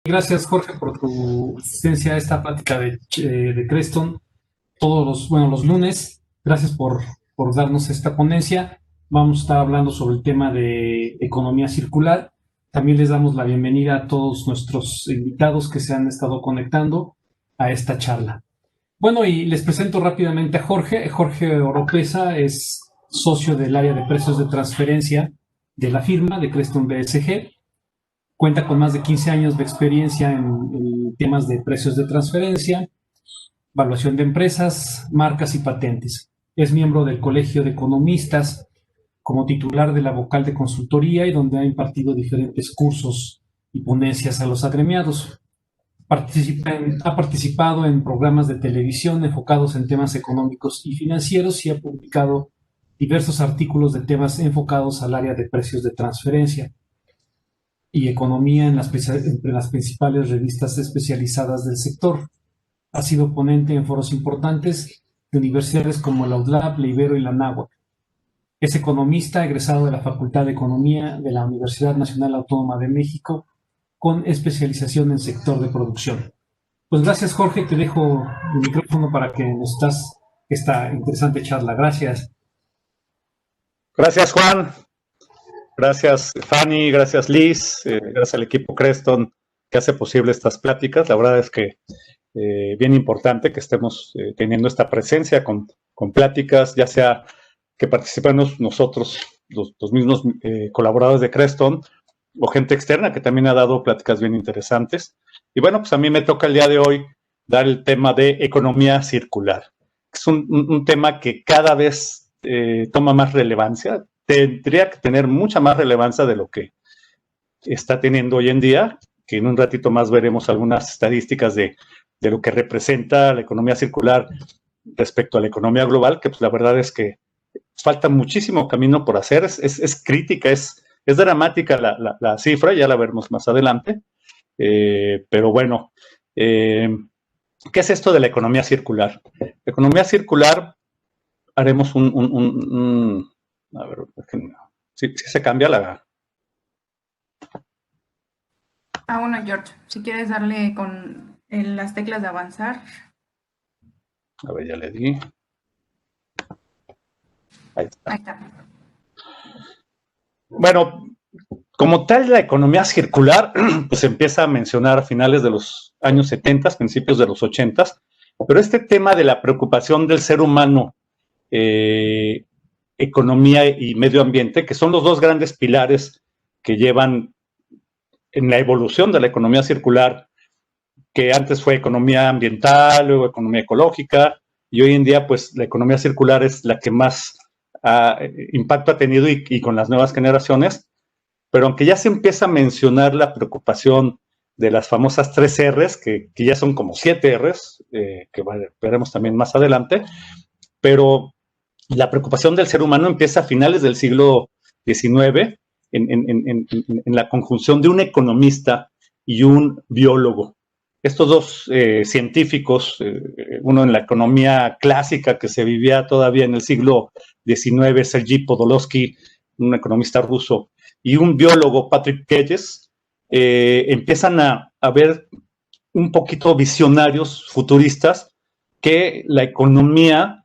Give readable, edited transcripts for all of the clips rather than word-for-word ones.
Gracias, Jorge, por tu asistencia a esta plática de Creston todos los lunes. Gracias por darnos esta ponencia. Vamos a estar hablando sobre el tema de economía circular. También les damos la bienvenida a todos nuestros invitados que se han estado conectando a esta charla. Bueno, y les presento rápidamente a Jorge. Jorge Oropesa es socio del área de precios de transferencia de la firma de Creston BSG. Cuenta con más de 15 años de experiencia en temas de precios de transferencia, evaluación de empresas, marcas y patentes. Es miembro del Colegio de Economistas como titular de la vocal de consultoría y donde ha impartido diferentes cursos y ponencias a los agremiados. Ha participado en programas de televisión enfocados en temas económicos y financieros y ha publicado diversos artículos de temas enfocados al área de precios de transferencia y economía entre las principales revistas especializadas del sector. Ha sido ponente en foros importantes de universidades como la UDLAP, la Ibero y la Náhuac. Es economista egresado de la Facultad de Economía de la Universidad Nacional Autónoma de México, con especialización en sector de producción. Pues gracias, Jorge, te dejo el micrófono para que nos das esta interesante charla. Gracias. Gracias, Juan. Gracias, Fanny. Gracias, Liz. Gracias al equipo Creston que hace posible estas pláticas. La verdad es que bien importante que estemos teniendo esta presencia con pláticas, ya sea que participemos nosotros, los mismos colaboradores de Creston, o gente externa que también ha dado pláticas bien interesantes. Y bueno, pues a mí me toca el día de hoy dar el tema de economía circular. Es un tema que cada vez toma más relevancia. Tendría que tener mucha más relevancia de lo que está teniendo hoy en día, que en un ratito más veremos algunas estadísticas de lo que representa la economía circular respecto a la economía global, que pues la verdad es que falta muchísimo camino por hacer, es crítica, es dramática la cifra, ya la veremos más adelante, pero bueno, ¿qué es esto de la economía circular? La economía circular, haremos a ver, si se cambia la... Bueno, George, si quieres darle con las teclas de avanzar. A ver, ya le di. Ahí está. Ahí está. Bueno, como tal, la economía circular pues se empieza a mencionar a finales de los años 70, principios de los 80, pero este tema de la preocupación del ser humano, economía y medio ambiente, que son los dos grandes pilares que llevan en la evolución de la economía circular, que antes fue economía ambiental, luego economía ecológica, y hoy en día pues la economía circular es la que más impacto ha tenido y con las nuevas generaciones, pero aunque ya se empieza a mencionar la preocupación de las famosas 3 R's, que ya son como 7 R's, que veremos también más adelante, pero la preocupación del ser humano empieza a finales del siglo XIX en la conjunción de un economista y un biólogo. Estos dos científicos, uno en la economía clásica que se vivía todavía en el siglo XIX, Sergei Podolsky, un economista ruso, y un biólogo, Patrick Keyes, empiezan a ver un poquito visionarios, futuristas, que la economía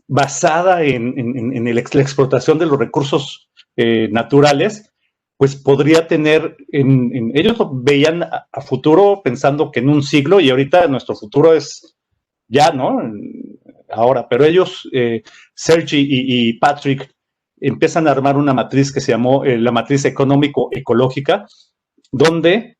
basada en la explotación de los recursos naturales, pues podría tener, ellos veían a futuro pensando que en un siglo, y ahorita nuestro futuro es ya, ¿no? Ahora, pero ellos, Sergi y Patrick, empiezan a armar una matriz que se llamó la matriz económico-ecológica, donde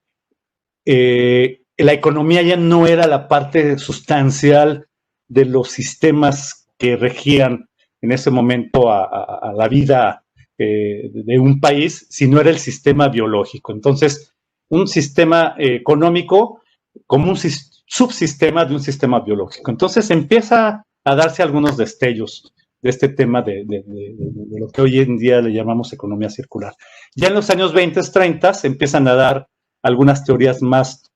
la economía ya no era la parte sustancial de los sistemas que regían en ese momento a la vida de un país, sino era el sistema biológico. Entonces, un sistema económico como un subsistema de un sistema biológico. Entonces, empieza a darse algunos destellos de este tema de lo que hoy en día le llamamos economía circular. Ya en los años 20, 30 se empiezan a dar algunas teorías más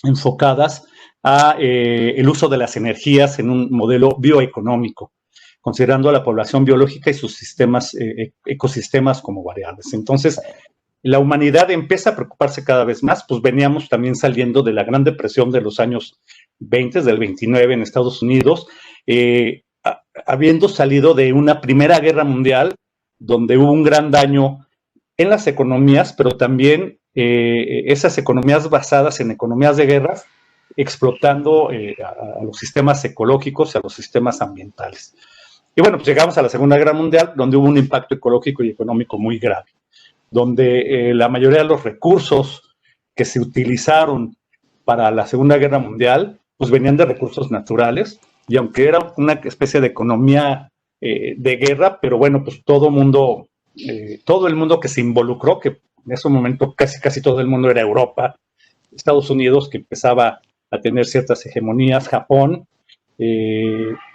enfocadas a el uso de las energías en un modelo bioeconómico, considerando a la población biológica y sus sistemas, ecosistemas como variables. Entonces, la humanidad empieza a preocuparse cada vez más, pues veníamos también saliendo de la Gran Depresión de los años 20, del 29 en Estados Unidos, habiendo salido de una Primera Guerra Mundial, donde hubo un gran daño en las economías, pero también esas economías basadas en economías de guerras, explotando a los sistemas ecológicos y a los sistemas ambientales. Y bueno, pues llegamos a la Segunda Guerra Mundial, donde hubo un impacto ecológico y económico muy grave, donde la mayoría de los recursos que se utilizaron para la Segunda Guerra Mundial, pues venían de recursos naturales, y aunque era una especie de economía de guerra, pero bueno, pues todo el mundo que se involucró, que en ese momento casi todo el mundo era Europa, Estados Unidos, que empezaba a tener ciertas hegemonías, Japón,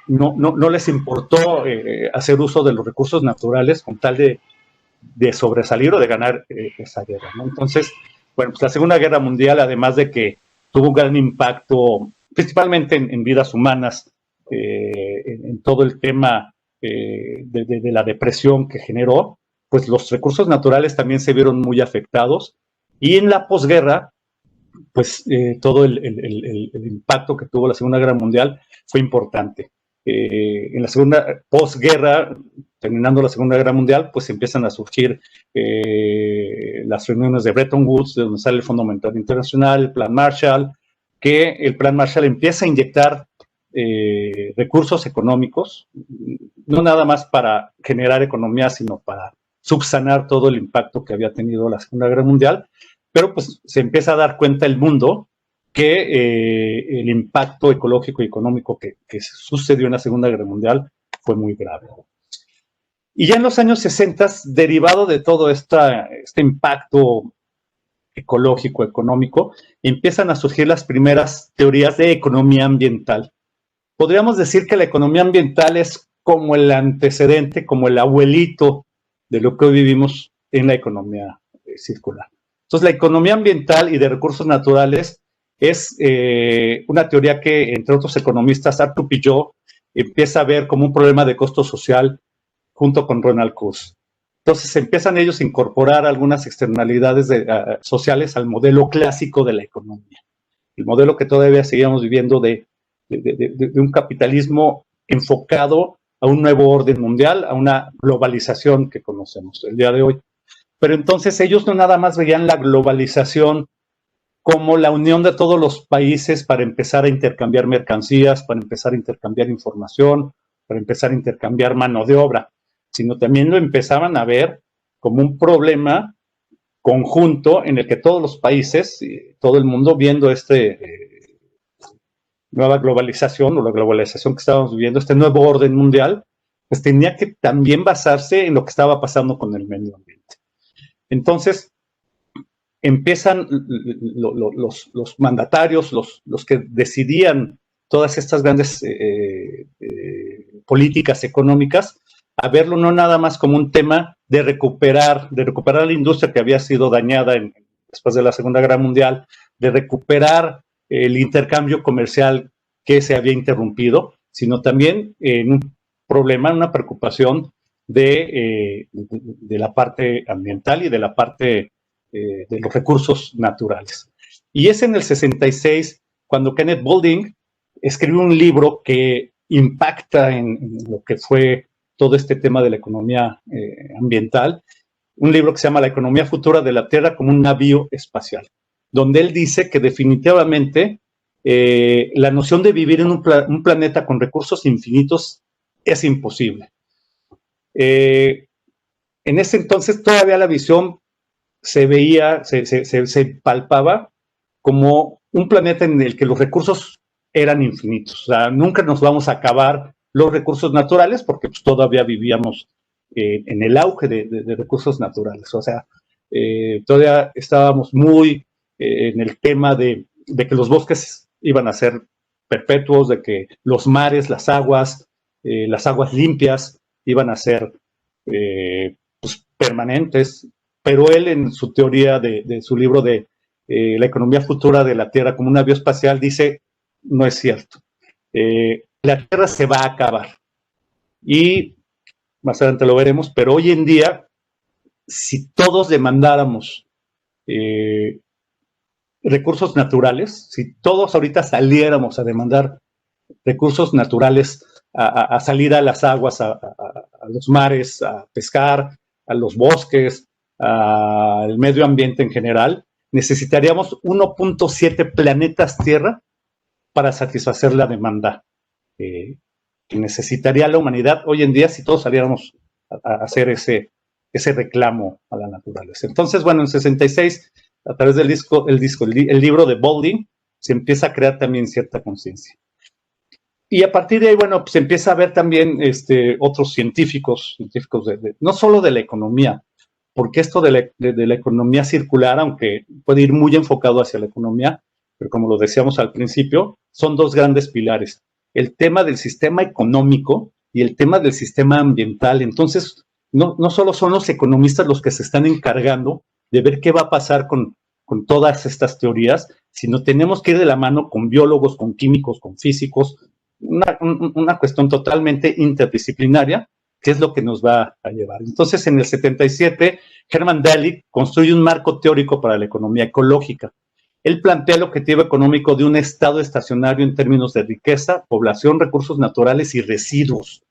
no les importó hacer uso de los recursos naturales con tal de sobresalir o de ganar esa guerra, ¿no? Entonces, bueno, pues la Segunda Guerra Mundial, además de que tuvo un gran impacto, principalmente en vidas humanas, en todo el tema de la depresión que generó, pues los recursos naturales también se vieron muy afectados, y en la posguerra, pues todo el impacto que tuvo la Segunda Guerra Mundial fue importante. En la segunda posguerra, terminando la Segunda Guerra Mundial, pues empiezan a surgir las reuniones de Bretton Woods, de donde sale el Fondo Monetario Internacional, el Plan Marshall, que el Plan Marshall empieza a inyectar recursos económicos, no nada más para generar economía, sino para subsanar todo el impacto que había tenido la Segunda Guerra Mundial, pero pues se empieza a dar cuenta el mundo que el impacto ecológico y económico que sucedió en la Segunda Guerra Mundial fue muy grave. Y ya en los años 60, derivado de todo este impacto ecológico, económico, empiezan a surgir las primeras teorías de economía ambiental. Podríamos decir que la economía ambiental es como el antecedente, como el abuelito de lo que hoy vivimos en la economía circular. Entonces, la economía ambiental y de recursos naturales es una teoría que, entre otros economistas, Arthur Pillot empieza a ver como un problema de costo social junto con Ronald Coase. Entonces, empiezan ellos a incorporar algunas externalidades sociales al modelo clásico de la economía. El modelo que todavía seguíamos viviendo de un capitalismo enfocado a un nuevo orden mundial, a una globalización que conocemos el día de hoy. Pero entonces ellos no nada más veían la globalización como la unión de todos los países para empezar a intercambiar mercancías, para empezar a intercambiar información, para empezar a intercambiar mano de obra, sino también lo empezaban a ver como un problema conjunto en el que todos los países, todo el mundo viendo nueva globalización o la globalización que estábamos viviendo, este nuevo orden mundial, pues tenía que también basarse en lo que estaba pasando con el medio ambiente. Entonces, empiezan los mandatarios, los que decidían todas estas grandes políticas económicas, a verlo no nada más como un tema de recuperar la industria que había sido dañada después de la Segunda Guerra Mundial, de recuperar el intercambio comercial que se había interrumpido, sino también en un problema, una preocupación de la parte ambiental y de la parte de los recursos naturales. Y es en el 66 cuando Kenneth Boulding escribió un libro que impacta en lo que fue todo este tema de la economía ambiental, un libro que se llama La economía futura de la Tierra como un navío espacial, donde él dice que definitivamente la noción de vivir en un planeta con recursos infinitos es imposible. En ese entonces todavía la visión se veía, se palpaba como un planeta en el que los recursos eran infinitos. O sea, nunca nos vamos a acabar los recursos naturales porque pues, todavía vivíamos en el auge de recursos naturales. O sea, todavía estábamos muy en el tema de que los bosques iban a ser perpetuos, de que los mares, las aguas limpias iban a ser pues, permanentes. Pero él en su teoría de su libro de la economía futura de la Tierra como un navío espacial dice, no es cierto. La Tierra se va a acabar. Y más adelante lo veremos, pero hoy en día si todos demandáramos recursos naturales, si todos ahorita saliéramos a demandar recursos naturales, a salir a las aguas, a los mares, a pescar, a los bosques, al medio ambiente en general, necesitaríamos 1.7 planetas Tierra para satisfacer la demanda que necesitaría la humanidad hoy en día si todos saliéramos a hacer ese reclamo a la naturaleza. Entonces, bueno, en 66, a través del el libro de Baldwin, se empieza a crear también cierta conciencia. Y a partir de ahí, bueno, pues empieza a haber también otros científicos no solo de la economía, porque esto de la economía circular, aunque puede ir muy enfocado hacia la economía, pero como lo decíamos al principio, son dos grandes pilares. El tema del sistema económico y el tema del sistema ambiental. Entonces, no solo son los economistas los que se están encargando de ver qué va a pasar con todas estas teorías, sino tenemos que ir de la mano con biólogos, con químicos, con físicos, una cuestión totalmente interdisciplinaria, que es lo que nos va a llevar. Entonces, en el 77, Herman Delitzsch construye un marco teórico para la economía ecológica. Él plantea el objetivo económico de un estado estacionario en términos de riqueza, población, recursos naturales y residuos.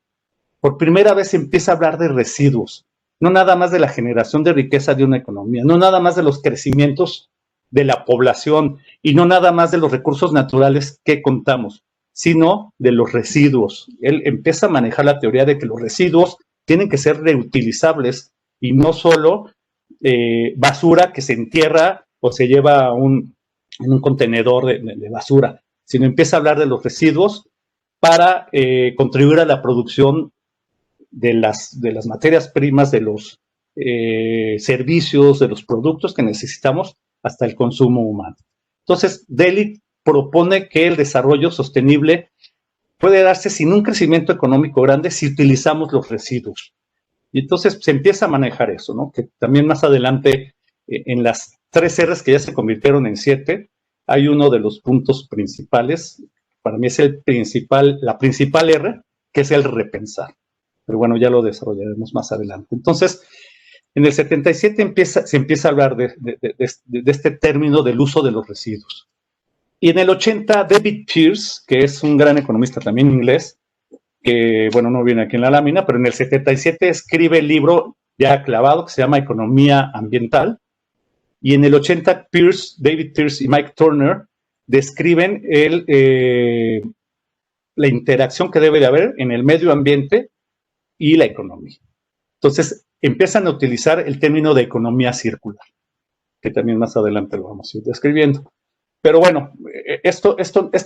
Por primera vez se empieza a hablar de residuos, no nada más de la generación de riqueza de una economía, no nada más de los crecimientos de la población y no nada más de los recursos naturales que contamos, sino de los residuos. Él empieza a manejar la teoría de que los residuos tienen que ser reutilizables y no solo basura que se entierra o se lleva en un contenedor de basura, sino empieza a hablar de los residuos para contribuir a la producción de las materias primas, de los servicios, de los productos que necesitamos hasta el consumo humano. Entonces, Delitzsch propone que el desarrollo sostenible puede darse sin un crecimiento económico grande si utilizamos los residuos. Y entonces se empieza a manejar eso, ¿no? Que también más adelante, en las 3 R's que ya se convirtieron en 7, hay uno de los puntos principales, para mí es la principal R, que es el repensar. Pero bueno, ya lo desarrollaremos más adelante. Entonces, en el 77 se empieza a hablar de este término del uso de los residuos. Y en el 80, David Pearce, que es un gran economista también inglés, que, bueno, no viene aquí en la lámina, pero en el 77 escribe el libro ya clavado que se llama Economía Ambiental. Y en el 80, David Pearce y Mike Turner describen la interacción que debe de haber en el medio ambiente y la economía. Entonces, empiezan a utilizar el término de economía circular, que también más adelante lo vamos a ir describiendo. Pero bueno, esto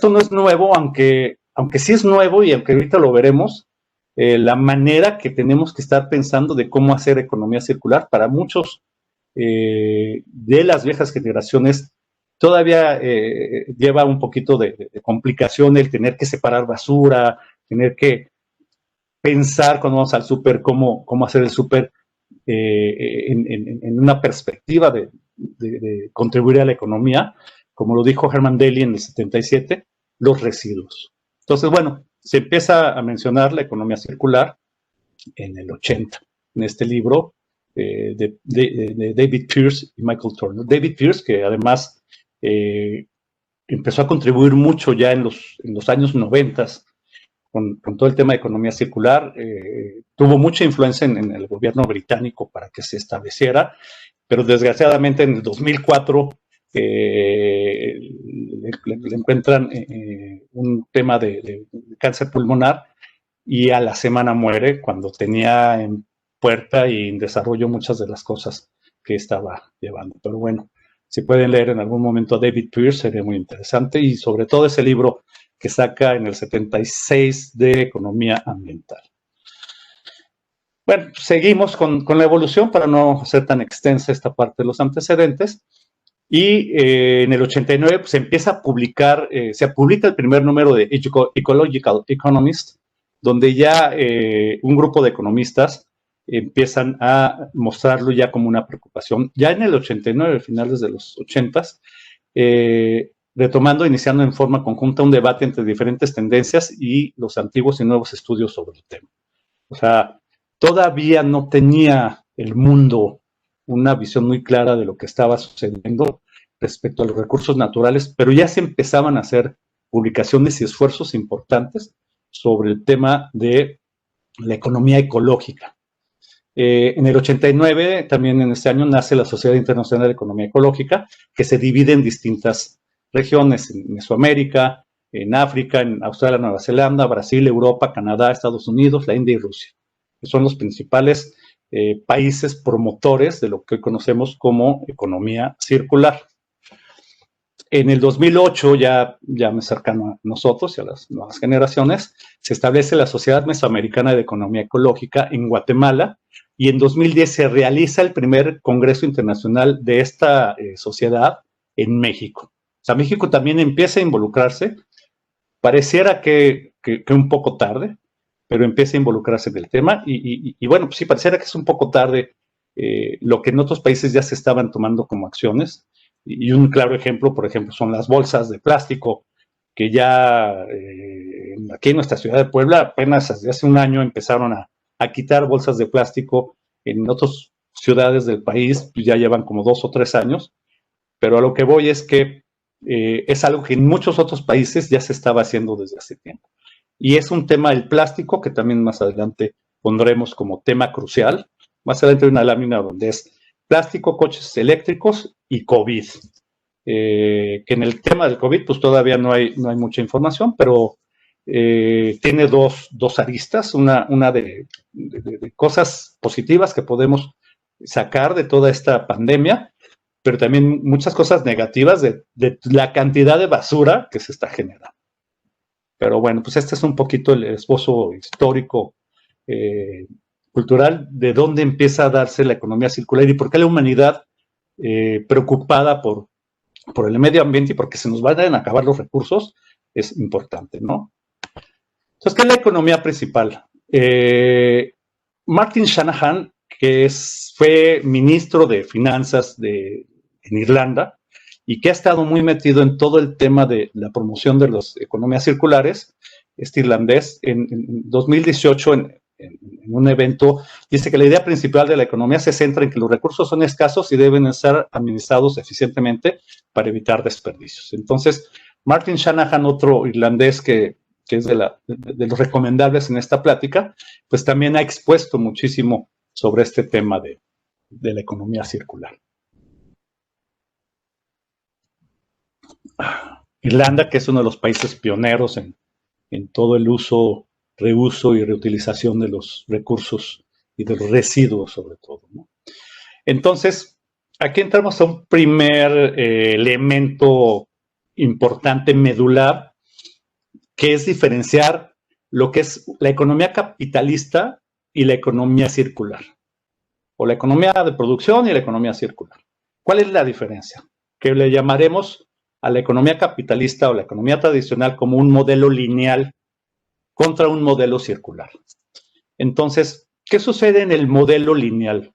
no es nuevo, aunque sí es nuevo y aunque ahorita lo veremos, la manera que tenemos que estar pensando de cómo hacer economía circular para muchos de las viejas generaciones todavía lleva un poquito de complicación el tener que separar basura, tener que pensar cuando vamos al súper cómo hacer el súper en una perspectiva de contribuir a la economía, como lo dijo Herman Delitzsch en el 77, los residuos. Entonces, bueno, se empieza a mencionar la economía circular en el 80, en este libro de David Pearce y Michael Turner. David Pearce, que además empezó a contribuir mucho ya en los años 90 con todo el tema de economía circular, tuvo mucha influencia en el gobierno británico para que se estableciera, pero desgraciadamente en el 2004 le encuentran un tema de cáncer pulmonar y a la semana muere cuando tenía en puerta y en desarrollo muchas de las cosas que estaba llevando. Pero bueno, si pueden leer en algún momento a David Pearce, sería muy interesante, y sobre todo ese libro que saca en el 76 de Economía Ambiental. Bueno, seguimos con la evolución para no hacer tan extensa esta parte de los antecedentes. Y en el 89 pues, se empieza a publicar, se publica el primer número de Ecological Economist, donde ya un grupo de economistas empiezan a mostrarlo ya como una preocupación. Ya en el 89, finales de los 80s, retomando, iniciando en forma conjunta un debate entre diferentes tendencias y los antiguos y nuevos estudios sobre el tema. O sea, todavía no tenía el mundo una visión muy clara de lo que estaba sucediendo respecto a los recursos naturales, pero ya se empezaban a hacer publicaciones y esfuerzos importantes sobre el tema de la economía ecológica. En el 89, también en este año, nace la Sociedad Internacional de Economía Ecológica, que se divide en distintas regiones, en Mesoamérica, en África, en Australia, Nueva Zelanda, Brasil, Europa, Canadá, Estados Unidos, la India y Rusia, que son los principales países promotores de lo que hoy conocemos como economía circular. En el 2008, ya me cercano a nosotros y a las nuevas generaciones, se establece la Sociedad Mesoamericana de Economía Ecológica en Guatemala, y en 2010 se realiza el primer Congreso Internacional de esta sociedad en México. O sea, México también empieza a involucrarse, pareciera que un poco tarde, pero empieza a involucrarse en el tema, y bueno, pues sí, pareciera que es un poco tarde lo que en otros países ya se estaban tomando como acciones. Y un claro ejemplo, por ejemplo, son las bolsas de plástico, que ya aquí en nuestra ciudad de Puebla apenas desde hace un año empezaron a quitar bolsas de plástico. En otras ciudades del país pues ya llevan como 2 o 3 años, pero a lo que voy es que es algo que en muchos otros países ya se estaba haciendo desde hace tiempo. Y es un tema del plástico que también más adelante pondremos como tema crucial. Más adelante hay una lámina donde es plástico, coches eléctricos y COVID. Que en el tema del COVID pues todavía no hay mucha información, pero tiene dos aristas, una de cosas positivas que podemos sacar de toda esta pandemia, pero también muchas cosas negativas de la cantidad de basura que se está generando. Pero bueno, pues este es un poquito el esbozo histórico cultural de dónde empieza a darse la economía circular y por qué la humanidad preocupada por el medio ambiente y porque se nos van a acabar los recursos es importante, ¿no? Entonces, ¿qué es la economía principal? Martin Shanahan, que fue ministro de Finanzas en Irlanda y que ha estado muy metido en todo el tema de la promoción de las economías circulares, este irlandés, en 2018, en un evento, dice que la idea principal de la economía se centra en que los recursos son escasos y deben ser administrados eficientemente para evitar desperdicios. Entonces, Martin Shanahan, otro irlandés que es de los recomendables en esta plática, pues también ha expuesto muchísimo sobre este tema de la economía circular. Irlanda, que es uno de los países pioneros en todo el uso, reuso y reutilización de los recursos y de los residuos sobre todo, ¿no? Entonces, aquí entramos a un primer elemento importante, medular, que es diferenciar lo que es la economía capitalista y la economía circular, o la economía de producción y la economía circular. ¿Cuál es la diferencia? Que le llamaremos a la economía capitalista o la economía tradicional como un modelo lineal contra un modelo circular. Entonces, ¿qué sucede en el modelo lineal?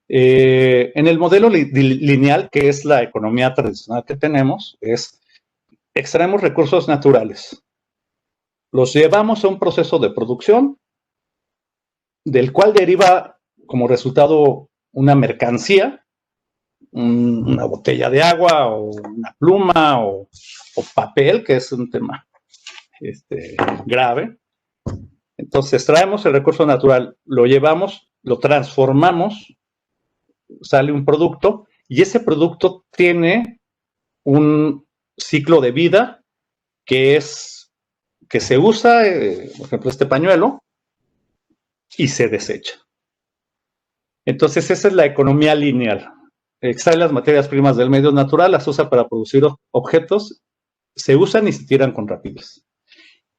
En el modelo lineal, que es la economía tradicional que tenemos, extraemos recursos naturales, los llevamos a un proceso de producción, del cual deriva como resultado una mercancía, una botella de agua o una pluma o papel, que es un tema grave. Entonces traemos el recurso natural, lo llevamos, lo transformamos, sale un producto y ese producto tiene un ciclo de vida que se usa, por ejemplo, este pañuelo, y se desecha. Entonces esa es la economía lineal. Extrae las materias primas del medio natural, las usa para producir objetos, se usan y se tiran con rapidez.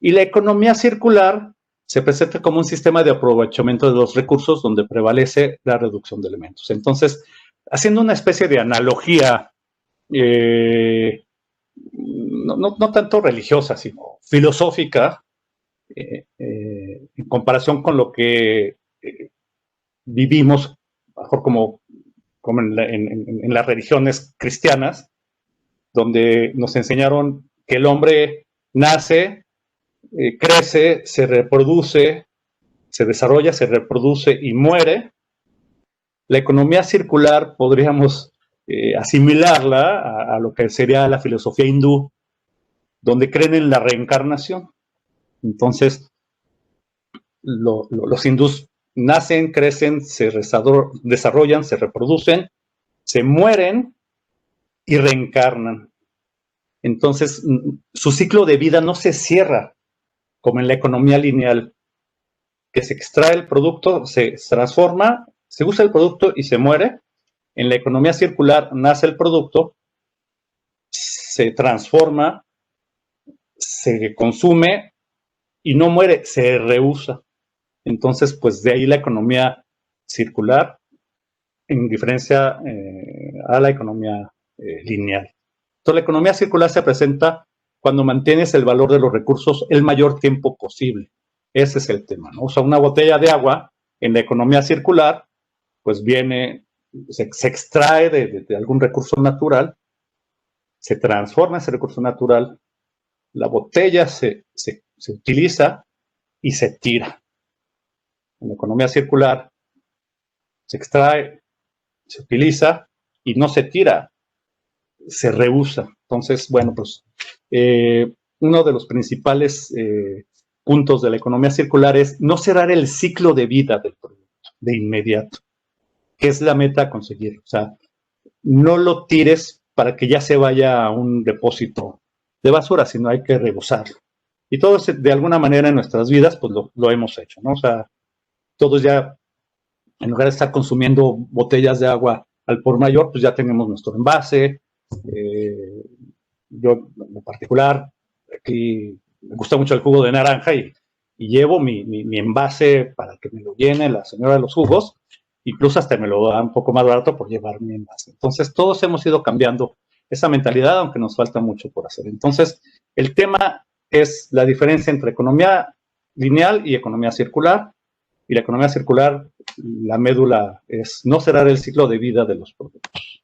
Y la economía circular se presenta como un sistema de aprovechamiento de los recursos donde prevalece la reducción de elementos. Entonces, haciendo una especie de analogía, no tanto religiosa, sino filosófica, en comparación con lo que vivimos, mejor como en las religiones cristianas, donde nos enseñaron que el hombre nace, crece, se reproduce, se desarrolla, se reproduce y muere, La economía circular podríamos asimilarla a lo que sería la filosofía hindú, donde creen en la reencarnación. Entonces, los hindús nacen, crecen, se desarrollan, se reproducen, se mueren y reencarnan. Entonces, su ciclo de vida no se cierra como en la economía lineal, que se extrae el producto, se transforma, se usa el producto y se muere. En la economía circular nace el producto, se transforma, se consume y no muere, se reusa. Entonces, pues de ahí la economía circular, en diferencia a la economía lineal. Entonces, la economía circular se presenta cuando mantienes el valor de los recursos el mayor tiempo posible. Ese es el tema, ¿no? O sea, una botella de agua en la economía circular, pues viene, se extrae de algún recurso natural, se transforma ese recurso natural, la botella se utiliza y se tira. En la economía circular se extrae, se utiliza y no se tira, se reusa. Entonces, bueno, pues uno de los principales puntos de la economía circular es no cerrar el ciclo de vida del producto de inmediato, que es la meta a conseguir. O sea, no lo tires para que ya se vaya a un depósito de basura, sino hay que reusarlo. Y todo eso, de alguna manera en nuestras vidas, pues lo hemos hecho, ¿no? O sea, todos ya, en lugar de estar consumiendo botellas de agua al por mayor, pues ya tenemos nuestro envase. Yo, en particular, aquí me gusta mucho el jugo de naranja y llevo mi envase para que me lo llene la señora de los jugos. Incluso hasta me lo da un poco más barato por llevar mi envase. Entonces, todos hemos ido cambiando esa mentalidad, aunque nos falta mucho por hacer. Entonces, el tema es la diferencia entre economía lineal y economía circular. Y la economía circular, la médula es no cerrar el ciclo de vida de los productos.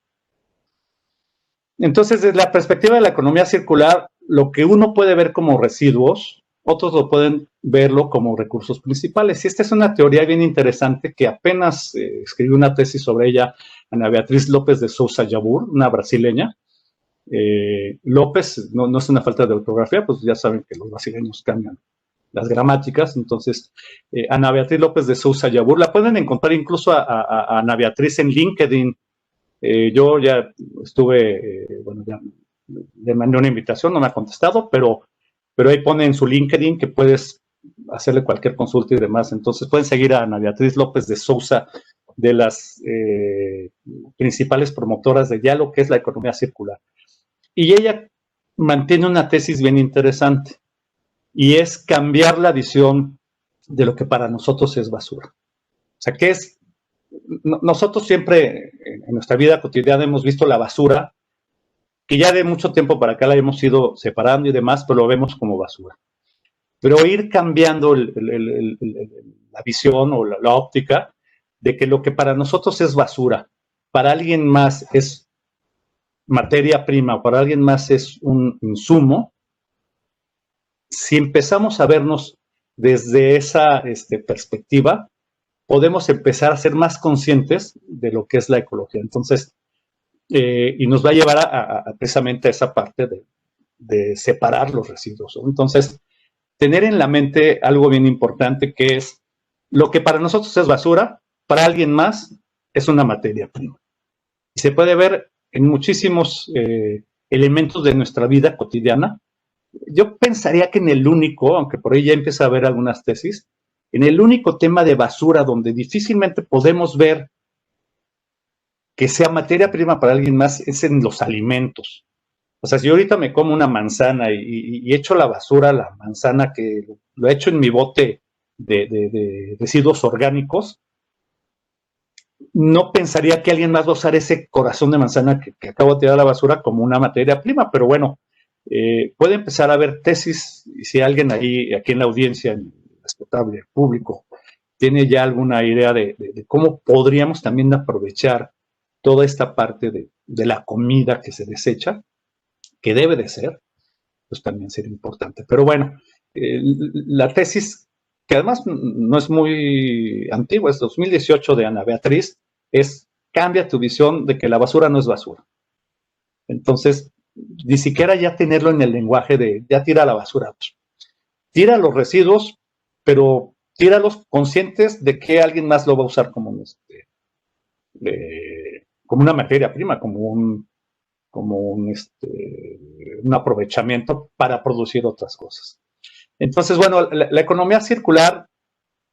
Entonces, desde la perspectiva de la economía circular, lo que uno puede ver como residuos, otros lo pueden verlo como recursos principales. Y esta es una teoría bien interesante que apenas escribió una tesis sobre ella Ana Beatriz López de Sousa Yabur, una brasileña. López, no es una falta de ortografía, pues ya saben que los brasileños cambian las gramáticas. Entonces, Ana Beatriz López de Sousa Yabur, la pueden encontrar incluso a Ana Beatriz en LinkedIn. Yo ya estuve, bueno, ya le mandé una invitación, no me ha contestado, pero ahí pone en su LinkedIn que puedes hacerle cualquier consulta y demás. Entonces pueden seguir a Ana Beatriz López de Sousa, de las principales promotoras de ya lo que es la economía circular. Y ella mantiene una tesis bien interesante, y es cambiar la visión de lo que para nosotros es basura. O sea, ¿qué es? Nosotros siempre en nuestra vida cotidiana hemos visto la basura, que ya de mucho tiempo para acá la hemos ido separando y demás, pero lo vemos como basura. Pero ir cambiando la visión o la óptica de que lo que para nosotros es basura, para alguien más es materia prima, para alguien más es un insumo. Si empezamos a vernos desde esa perspectiva, podemos empezar a ser más conscientes de lo que es la ecología. Entonces, y nos va a llevar a precisamente a esa parte de separar los residuos, ¿no? Entonces, tener en la mente algo bien importante, que es lo que para nosotros es basura, para alguien más es una materia prima. Y se puede ver en muchísimos elementos de nuestra vida cotidiana. Yo pensaría que en el único, aunque por ahí ya empieza a haber algunas tesis, en el único tema de basura donde difícilmente podemos ver que sea materia prima para alguien más es en los alimentos. O sea, si yo ahorita me como una manzana y echo la basura, la manzana que lo he hecho en mi bote de residuos orgánicos, no pensaría que alguien más va a usar ese corazón de manzana que acabo de tirar a la basura como una materia prima, pero bueno, puede empezar a haber tesis, y si alguien ahí, aquí en la audiencia, en el respetable público, tiene ya alguna idea de cómo podríamos también aprovechar toda esta parte de la comida que se desecha, que debe de ser, pues también sería importante. Pero bueno, la tesis, que además no es muy antigua, es 2018 de Ana Beatriz, es cambia tu visión de que la basura no es basura. Entonces, ni siquiera ya tenerlo en el lenguaje de ya tira la basura. Tira los residuos, pero tíralos conscientes de que alguien más lo va a usar como una materia prima, como un aprovechamiento para producir otras cosas. Entonces, bueno, la economía circular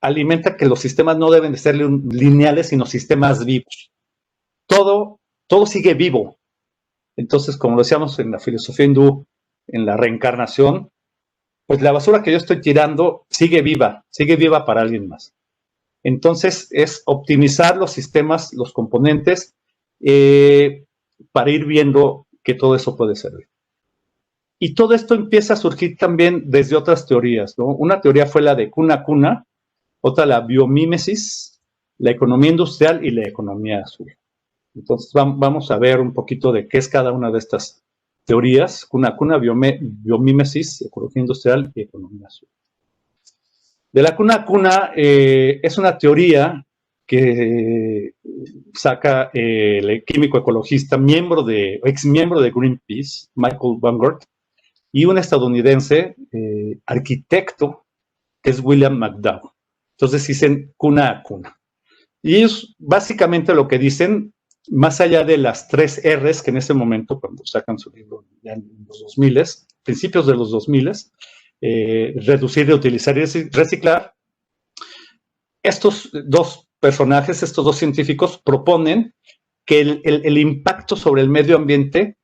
alimenta que los sistemas no deben de ser lineales, sino sistemas vivos. Todo sigue vivo. Entonces, como lo decíamos en la filosofía hindú, en la reencarnación, pues la basura que yo estoy tirando sigue viva para alguien más. Entonces, es optimizar los sistemas, los componentes, para ir viendo que todo eso puede servir. Y todo esto empieza a surgir también desde otras teorías, ¿no? Una teoría fue la de Kuna Kuna, otra la biomímesis, la economía industrial y la economía azul. Entonces vamos a ver un poquito de qué es cada una de estas teorías. Kuna Kuna, biomímesis, ecología industrial y economía azul. De la Kuna Kuna es una teoría que saca el químico ecologista, ex miembro de Greenpeace, Michael Bungert, y un estadounidense, arquitecto, que es William McDowell. Entonces dicen Kuna Kuna. Y ellos básicamente lo que dicen, más allá de las 3 R's que en ese momento, cuando sacan su libro ya en los 2000, principios de los 2000, reducir, reutilizar y reciclar, estos dos personajes, estos dos científicos proponen que el impacto sobre el medio ambiente,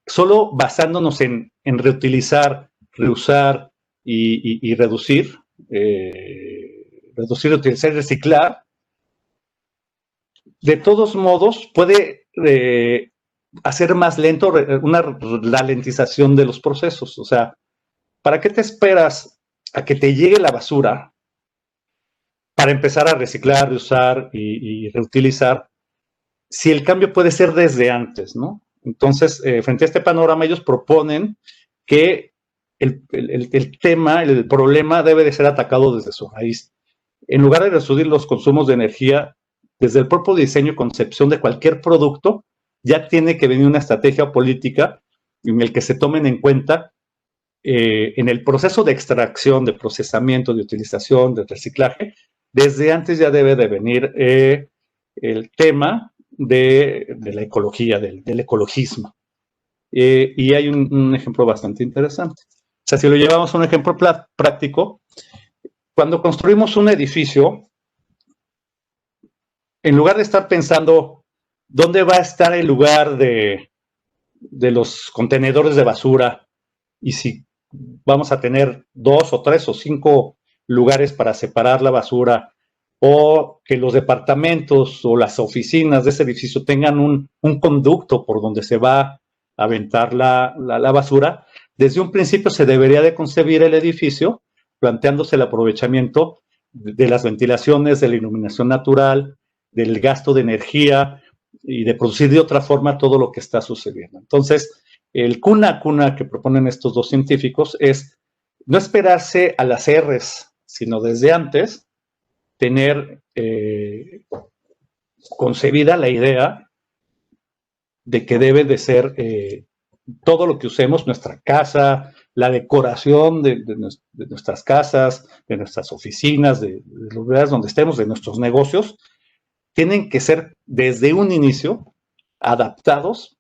solo basándonos en reutilizar, reusar y reducir, reutilizar y reciclar, de todos modos puede hacer más lento una ralentización de los procesos. O sea, ¿para qué te esperas a que te llegue la basura para empezar a reciclar, reusar y reutilizar, si el cambio puede ser desde antes, ¿no? Entonces, frente a este panorama, ellos proponen que el problema debe de ser atacado desde su raíz. En lugar de reducir los consumos de energía, desde el propio diseño y concepción de cualquier producto, ya tiene que venir una estrategia política en el que se tomen en cuenta en el proceso de extracción, de procesamiento, de utilización, de reciclaje, desde antes ya debe de venir el tema de la ecología, del ecologismo. Y hay un ejemplo bastante interesante. O sea, si lo llevamos a un ejemplo práctico, cuando construimos un edificio, en lugar de estar pensando dónde va a estar el lugar de los contenedores de basura y si vamos a tener 2 o 3 o 5 lugares para separar la basura, o que los departamentos o las oficinas de ese edificio tengan un conducto por donde se va a aventar la basura, desde un principio se debería de concebir el edificio planteándose el aprovechamiento de las ventilaciones, de la iluminación natural, del gasto de energía y de producir de otra forma todo lo que está sucediendo. Entonces, el Kuna Kuna que proponen estos dos científicos es no esperarse a las R's, sino desde antes tener concebida la idea de que debe de ser todo lo que usemos, nuestra casa, la decoración de nuestras casas, de nuestras oficinas, de los lugares donde estemos, de nuestros negocios, tienen que ser desde un inicio adaptados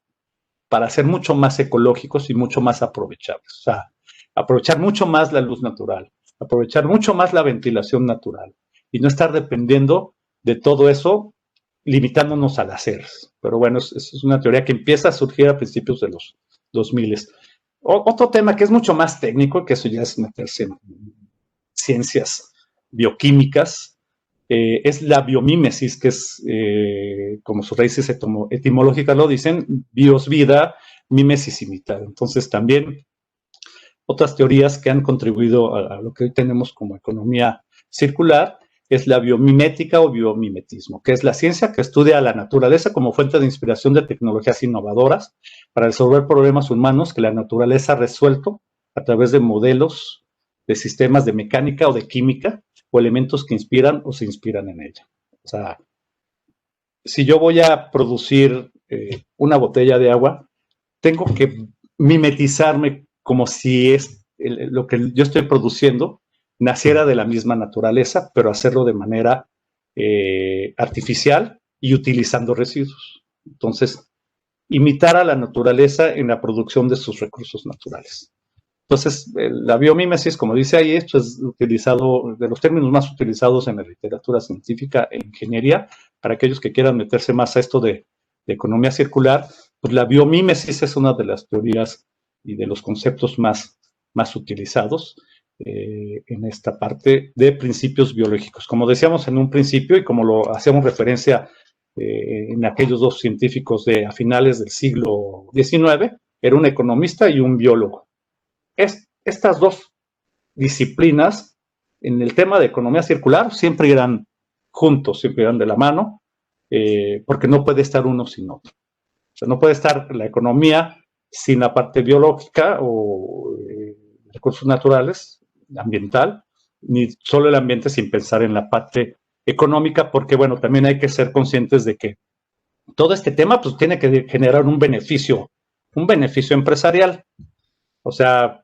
para ser mucho más ecológicos y mucho más aprovechables. O sea, aprovechar mucho más la luz natural, aprovechar mucho más la ventilación natural y no estar dependiendo de todo eso, limitándonos al hacer. Pero bueno, es una teoría que empieza a surgir a principios de los 2000. Otro tema que es mucho más técnico, que eso ya es meterse en ciencias bioquímicas, es la biomímesis, que es, como sus raíces etimológicas lo dicen, bios vida, mímesis imitar. Entonces también otras teorías que han contribuido a lo que hoy tenemos como economía circular es la biomimética o biomimetismo, que es la ciencia que estudia a la naturaleza como fuente de inspiración de tecnologías innovadoras para resolver problemas humanos que la naturaleza ha resuelto a través de modelos de sistemas de mecánica o de química o elementos que inspiran o se inspiran en ella. O sea, si yo voy a producir una botella de agua, tengo que mimetizarme como si lo que yo estoy produciendo naciera de la misma naturaleza, pero hacerlo de manera artificial y utilizando residuos. Entonces, imitar a la naturaleza en la producción de sus recursos naturales. Entonces, la biomímesis, como dice ahí, esto es utilizado, de los términos más utilizados en la literatura científica e ingeniería, para aquellos que quieran meterse más a esto de economía circular, pues la biomímesis es una de las teorías y de los conceptos más utilizados en esta parte de principios biológicos. Como decíamos en un principio y como lo hacíamos referencia en aquellos dos científicos a finales del siglo XIX, era un economista y un biólogo. Estas dos disciplinas en el tema de economía circular siempre irán juntos, siempre irán de la mano, porque no puede estar uno sin otro. O sea, no puede estar la economía sin la parte biológica o recursos naturales, ambiental, ni solo el ambiente sin pensar en la parte económica, porque bueno, también hay que ser conscientes de que todo este tema pues tiene que generar un beneficio empresarial. O sea,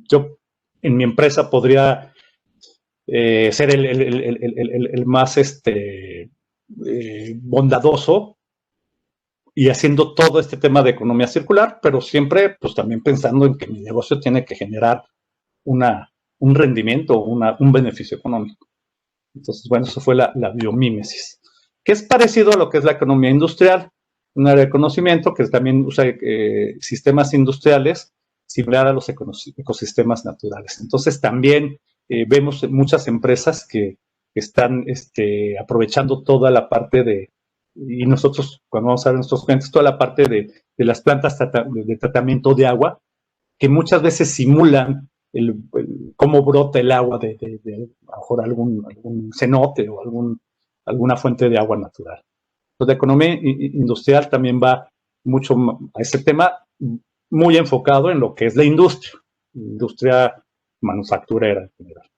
yo en mi empresa podría ser el más bondadoso y haciendo todo este tema de economía circular, pero siempre pues también pensando en que mi negocio tiene que generar un rendimiento, un beneficio económico. Entonces, bueno, eso fue la biomímesis, que es parecido a lo que es la economía industrial, un área de conocimiento que también usa sistemas industriales similar a los ecosistemas naturales. Entonces, también vemos muchas empresas que están aprovechando toda la parte y nosotros cuando vamos a ver nuestros clientes, toda la parte de las plantas de tratamiento de agua, que muchas veces simulan cómo brota el agua de a lo mejor algún cenote o alguna fuente de agua natural. Entonces, la economía industrial también va mucho a ese tema, muy enfocado en lo que es la industria manufacturera en general.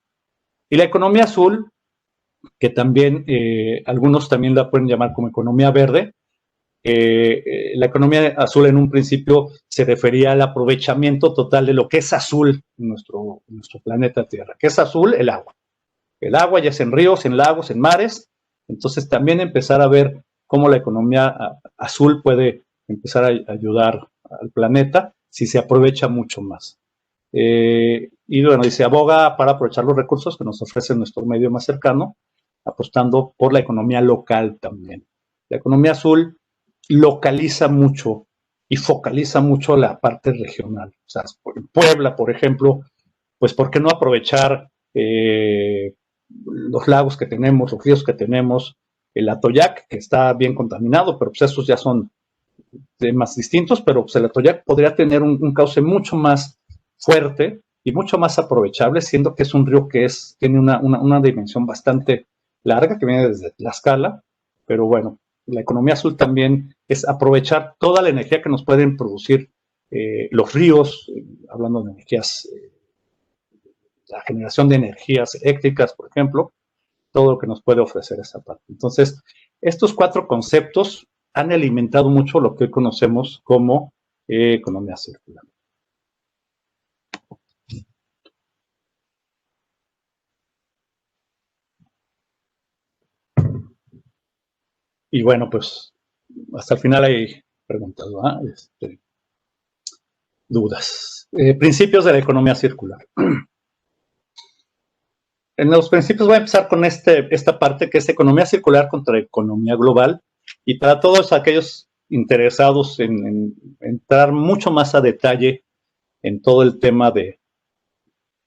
Y la economía azul, que también algunos también la pueden llamar como economía verde. La economía azul en un principio se refería al aprovechamiento total de lo que es azul en nuestro planeta Tierra. ¿Qué es azul? El agua. El agua ya sea en ríos, en lagos, en mares. Entonces también empezar a ver cómo la economía azul puede empezar a ayudar al planeta si se aprovecha mucho más. Y bueno, dice, aboga para aprovechar los recursos que nos ofrece nuestro medio más cercano, apostando por la economía local también. La economía azul localiza mucho y focaliza mucho la parte regional. O sea, en Puebla, por ejemplo, pues ¿por qué no aprovechar los lagos que tenemos, los ríos que tenemos, el Atoyac, que está bien contaminado, pero pues esos ya son temas distintos, pero pues el Atoyac podría tener un cauce mucho más fuerte y mucho más aprovechable, siendo que es un río que tiene una dimensión bastante larga, que viene desde Tlaxcala, pero bueno, la economía azul también es aprovechar toda la energía que nos pueden producir los ríos, hablando de energías, la generación de energías eléctricas, por ejemplo, todo lo que nos puede ofrecer esa parte. Entonces, estos 4 conceptos han alimentado mucho lo que hoy conocemos como economía circular. Y bueno, pues hasta el final hay preguntas, ¿verdad? Dudas. Principios de la economía circular. En los principios voy a empezar con esta parte que es economía circular contra economía global. Y para todos aquellos interesados en entrar mucho más a detalle en todo el tema de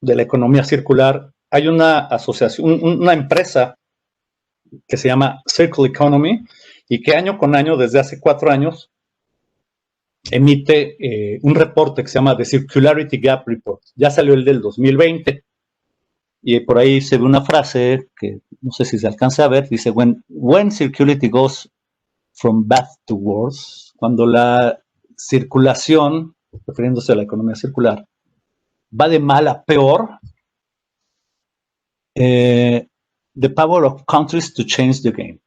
la economía circular, hay una asociación, una empresa que se llama Circle Economy y que año con año, desde hace 4 años, emite un reporte que se llama The Circularity Gap Report. Ya salió el del 2020 y por ahí se ve una frase que no sé si se alcanza a ver, dice, when circularity goes from bad to worse, cuando la circulación, refiriéndose a la economía circular, va de mal a peor, the power of countries to change the game.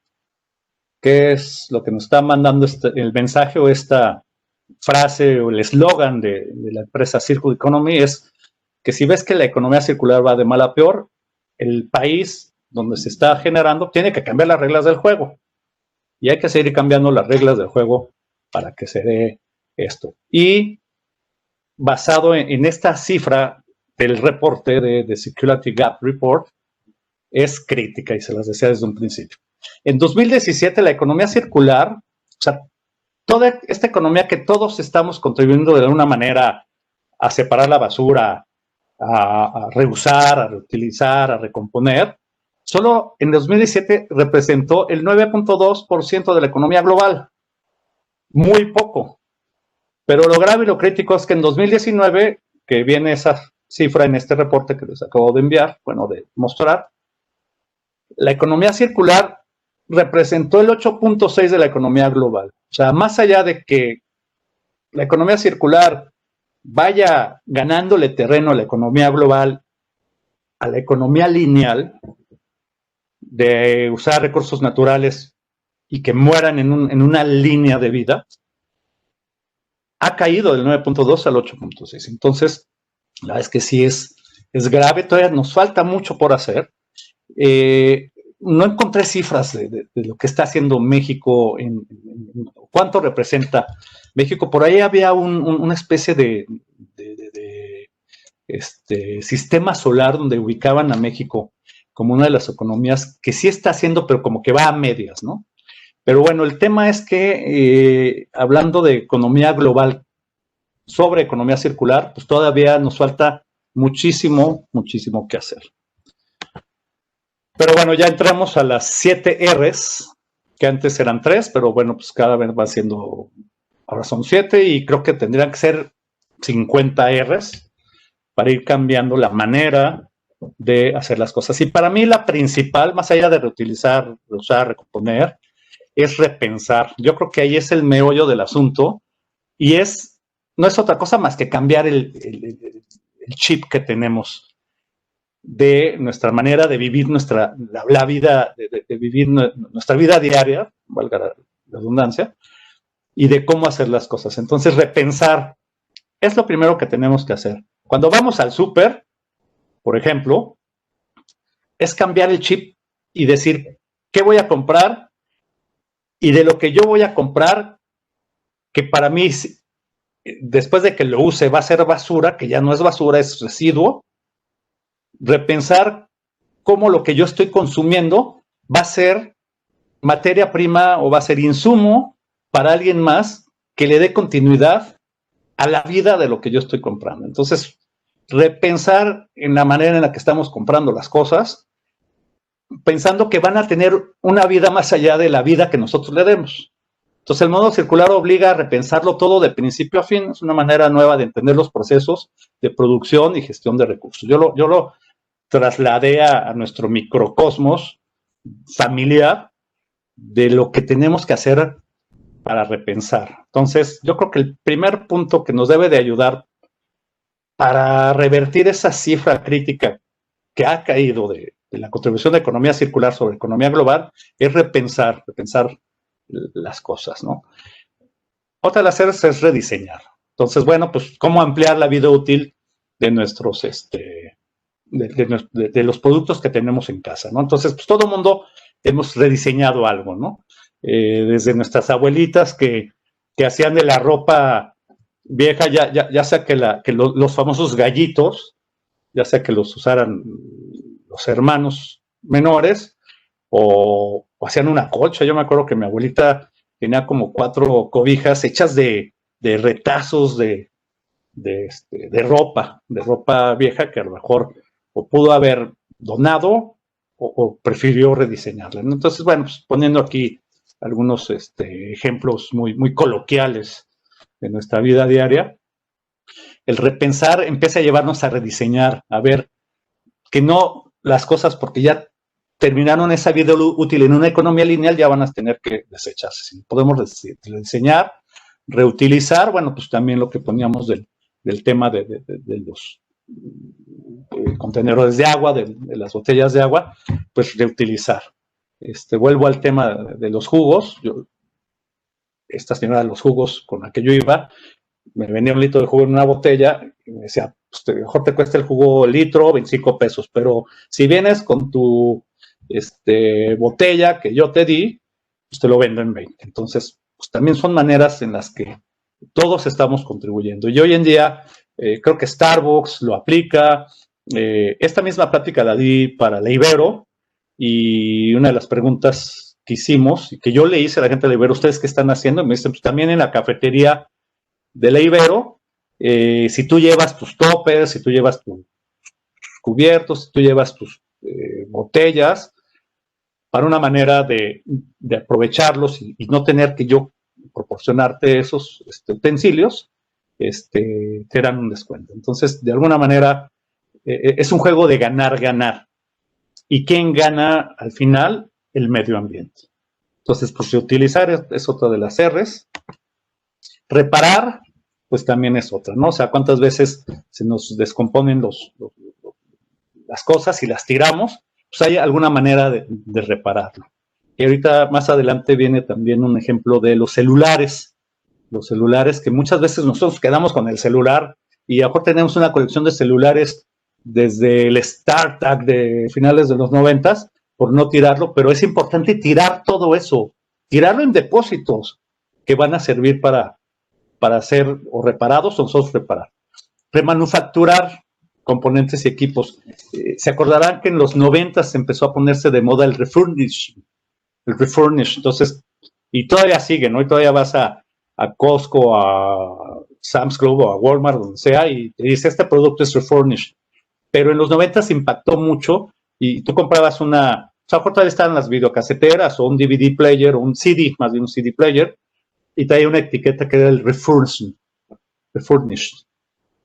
¿Qué es lo que nos está mandando el mensaje o esta frase o el eslogan de la empresa Circular Economy? Es que si ves que la economía circular va de mal a peor, el país donde se está generando tiene que cambiar las reglas del juego. Y hay que seguir cambiando las reglas del juego para que se dé esto. Y basado en esta cifra del reporte de Security Gap Report, es crítica y se las decía desde un principio. En 2017 la economía circular, o sea, toda esta economía que todos estamos contribuyendo de alguna manera a separar la basura, a reusar, a reutilizar, a recomponer, solo en 2017 representó el 9.2% de la economía global. Muy poco. Pero lo grave y lo crítico es que en 2019, que viene esa cifra en este reporte que les acabo de enviar, bueno, de mostrar, la economía circular representó el 8.6% de la economía global. O sea, más allá de que la economía circular vaya ganándole terreno a la economía global, a la economía lineal, de usar recursos naturales y que mueran en una línea de vida, ha caído del 9.2 al 8.6. Entonces, la verdad es que sí es grave, todavía nos falta mucho por hacer. No encontré cifras de lo que está haciendo México, en cuánto representa México. Por ahí había una especie de sistema solar donde ubicaban a México como una de las economías que sí está haciendo, pero como que va a medias, ¿no? Pero bueno, el tema es que hablando de economía global sobre economía circular, pues todavía nos falta muchísimo, muchísimo que hacer. Pero bueno, ya entramos a las 7 R's, que antes eran 3, pero bueno, pues cada vez va siendo, ahora son 7 y creo que tendrían que ser 50 R's para ir cambiando la manera de hacer las cosas. Y para mí la principal, más allá de reutilizar, reusar, recomponer, es repensar. Yo creo que ahí es el meollo del asunto y no es otra cosa más que cambiar el chip que tenemos de nuestra manera de vivir la vida, de vivir nuestra vida diaria, valga la redundancia, y de cómo hacer las cosas. Entonces, repensar es lo primero que tenemos que hacer. Cuando vamos al súper, por ejemplo, es cambiar el chip y decir, ¿qué voy a comprar? Y de lo que yo voy a comprar, que para mí, después de que lo use, va a ser basura, que ya no es basura, es residuo, repensar cómo lo que yo estoy consumiendo va a ser materia prima o va a ser insumo para alguien más que le dé continuidad a la vida de lo que yo estoy comprando. Entonces, repensar en la manera en la que estamos comprando las cosas, pensando que van a tener una vida más allá de la vida que nosotros le demos. Entonces, el modo circular obliga a repensarlo todo de principio a fin. Es una manera nueva de entender los procesos de producción y gestión de recursos. Yo lo trasladé a nuestro microcosmos familiar de lo que tenemos que hacer para repensar. Entonces, yo creo que el primer punto que nos debe de ayudar para revertir esa cifra crítica que ha caído de la contribución de economía circular sobre economía global es repensar las cosas, ¿no? Otra de las áreas es rediseñar. Entonces, bueno, pues cómo ampliar la vida útil de nuestros, de los productos que tenemos en casa, ¿no? Entonces, pues todo el mundo hemos rediseñado algo, ¿no? Desde nuestras abuelitas que hacían de la ropa vieja, ya sea que los famosos gallitos, ya sea que los usaran los hermanos menores, o hacían una colcha. Yo me acuerdo que mi abuelita tenía como 4 cobijas hechas de retazos de ropa vieja que a lo mejor o pudo haber donado o prefirió rediseñarla, ¿no? Entonces, bueno, pues poniendo aquí algunos ejemplos muy, muy coloquiales de nuestra vida diaria, el repensar empieza a llevarnos a rediseñar, a ver que no las cosas, porque ya terminaron esa vida útil en una economía lineal, ya van a tener que desecharse. Si podemos rediseñar, reutilizar, bueno, pues también lo que poníamos del tema de los contenedores de agua, de las botellas de agua, pues reutilizar. Vuelvo al tema de los jugos. Esta señora de los jugos con la que yo iba, me venía un litro de jugo en una botella y me decía, pues mejor te cuesta el jugo litro, 25 pesos, pero si vienes con tu botella que yo te di, pues te lo vendo en 20. Entonces, pues también son maneras en las que todos estamos contribuyendo. Y hoy en día, creo que Starbucks lo aplica. Esta misma plática la di para la Ibero, y una de las preguntas que hicimos, y que yo le hice a la gente de la Ibero, ¿ustedes qué están haciendo? Y me dicen, pues también en la cafetería de la Ibero, si tú llevas tus toppers, si tú llevas tus cubiertos, si tú llevas tus botellas, para una manera de aprovecharlos y no tener que yo proporcionarte esos utensilios, te dan un descuento. Entonces, de alguna manera, es un juego de ganar. ¿Y quién gana al final? El medio ambiente. Entonces, pues reutilizar es otra de las R's. Reparar, pues también es otra, ¿no? O sea, ¿cuántas veces se nos descomponen las cosas y las tiramos? Pues hay alguna manera de repararlo. Y ahorita más adelante viene también un ejemplo de los celulares. Los celulares que muchas veces nosotros quedamos con el celular y a lo mejor tenemos una colección de celulares desde el StarTAC de finales de los 90 por no tirarlo, pero es importante tirar todo eso, tirarlo en depósitos que van a servir para ser o reparados o nosotros reparar. Remanufacturar componentes y equipos. Se acordarán que en los 90 se empezó a ponerse de moda el refurnish. Entonces, y todavía sigue, ¿no? Y todavía vas a Costco, a Sam's Club o a Walmart, donde sea, y te dice, este producto es refurnished. Pero en los 90 se impactó mucho y tú comprabas una, o sea, todavía estaban las videocaseteras o un DVD player o un CD, más bien un CD player, y traía una etiqueta que era el refurnished.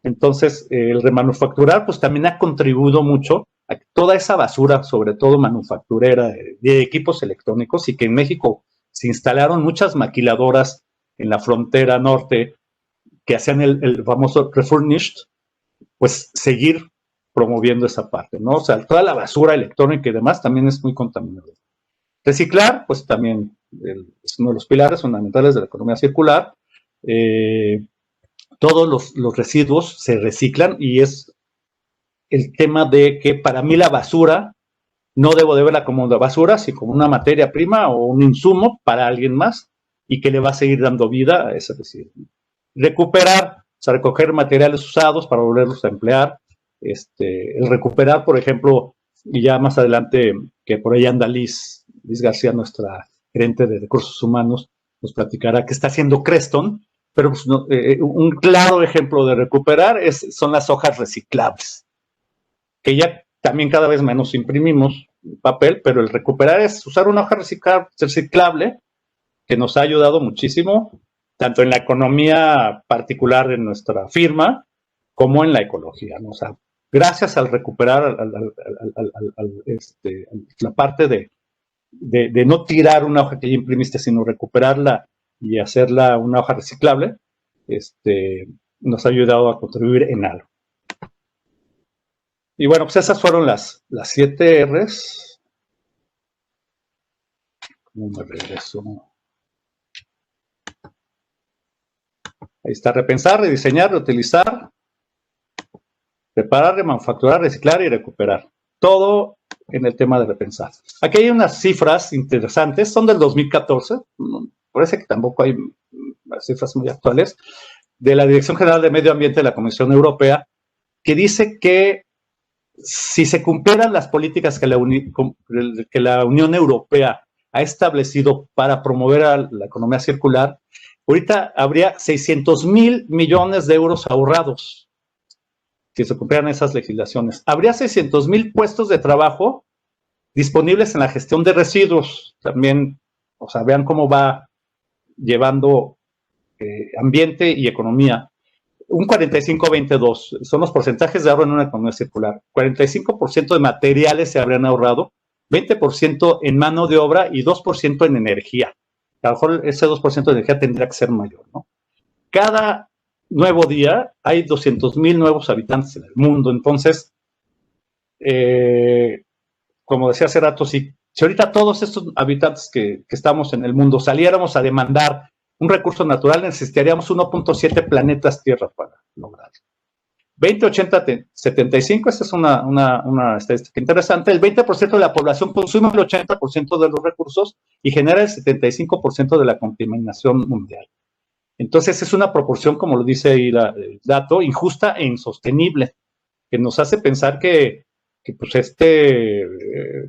Entonces, el remanufacturar, pues también ha contribuido mucho a que toda esa basura, sobre todo manufacturera, de equipos electrónicos, y que en México se instalaron muchas maquiladoras en la frontera norte que hacían el famoso refurnished, pues seguir promoviendo esa parte, ¿no? O sea, toda la basura electrónica y demás también es muy contaminante. Reciclar, pues también es uno de los pilares fundamentales de la economía circular. Todos los residuos se reciclan y es el tema de que para mí la basura no debo de verla como una basura, sino como una materia prima o un insumo para alguien más y que le va a seguir dando vida a ese residuo. Recuperar, o sea, recoger materiales usados para volverlos a emplear. El recuperar, por ejemplo, y ya más adelante, que por ahí anda Liz García, nuestra gerente de recursos humanos, nos platicará qué está haciendo Creston, pero pues, un claro ejemplo de recuperar son las hojas reciclables, que ya también cada vez menos imprimimos papel, pero el recuperar es usar una hoja reciclable que nos ha ayudado muchísimo, tanto en la economía particular de nuestra firma, como en la ecología, ¿no? O sea, gracias al recuperar la parte de no tirar una hoja que ya imprimiste, sino recuperarla y hacerla una hoja reciclable, nos ha ayudado a contribuir en algo. Y bueno, pues esas fueron las 7 R's. ¿Cómo me regreso? Ahí está: repensar, rediseñar, reutilizar, reparar, remanufacturar, reciclar y recuperar. Todo en el tema de repensar. Aquí hay unas cifras interesantes, son del 2014, parece que tampoco hay cifras muy actuales, de la Dirección General de Medio Ambiente de la Comisión Europea, que dice que si se cumplieran las políticas que la Unión Europea ha establecido para promover a la economía circular, ahorita habría 600,000 millones de euros ahorrados si se cumplieran esas legislaciones. Habría 600,000 puestos de trabajo disponibles en la gestión de residuos. También, o sea, vean cómo va llevando ambiente y economía. Un 45-22 son los porcentajes de ahorro en una economía circular. 45% de materiales se habrían ahorrado, 20% en mano de obra y 2% en energía. A lo mejor ese 2% de energía tendría que ser mayor, ¿no? Cada nuevo día hay 200,000 nuevos habitantes en el mundo. Entonces, como decía hace rato, si Si ahorita todos estos habitantes que estamos en el mundo saliéramos a demandar un recurso natural, necesitaríamos 1.7 planetas Tierra para lograrlo. 20-80-75, esta es una estadística interesante. El 20% de la población consume el 80% de los recursos y genera el 75% de la contaminación mundial. Entonces es una proporción, como lo dice ahí el dato, injusta e insostenible, que nos hace pensar que pues este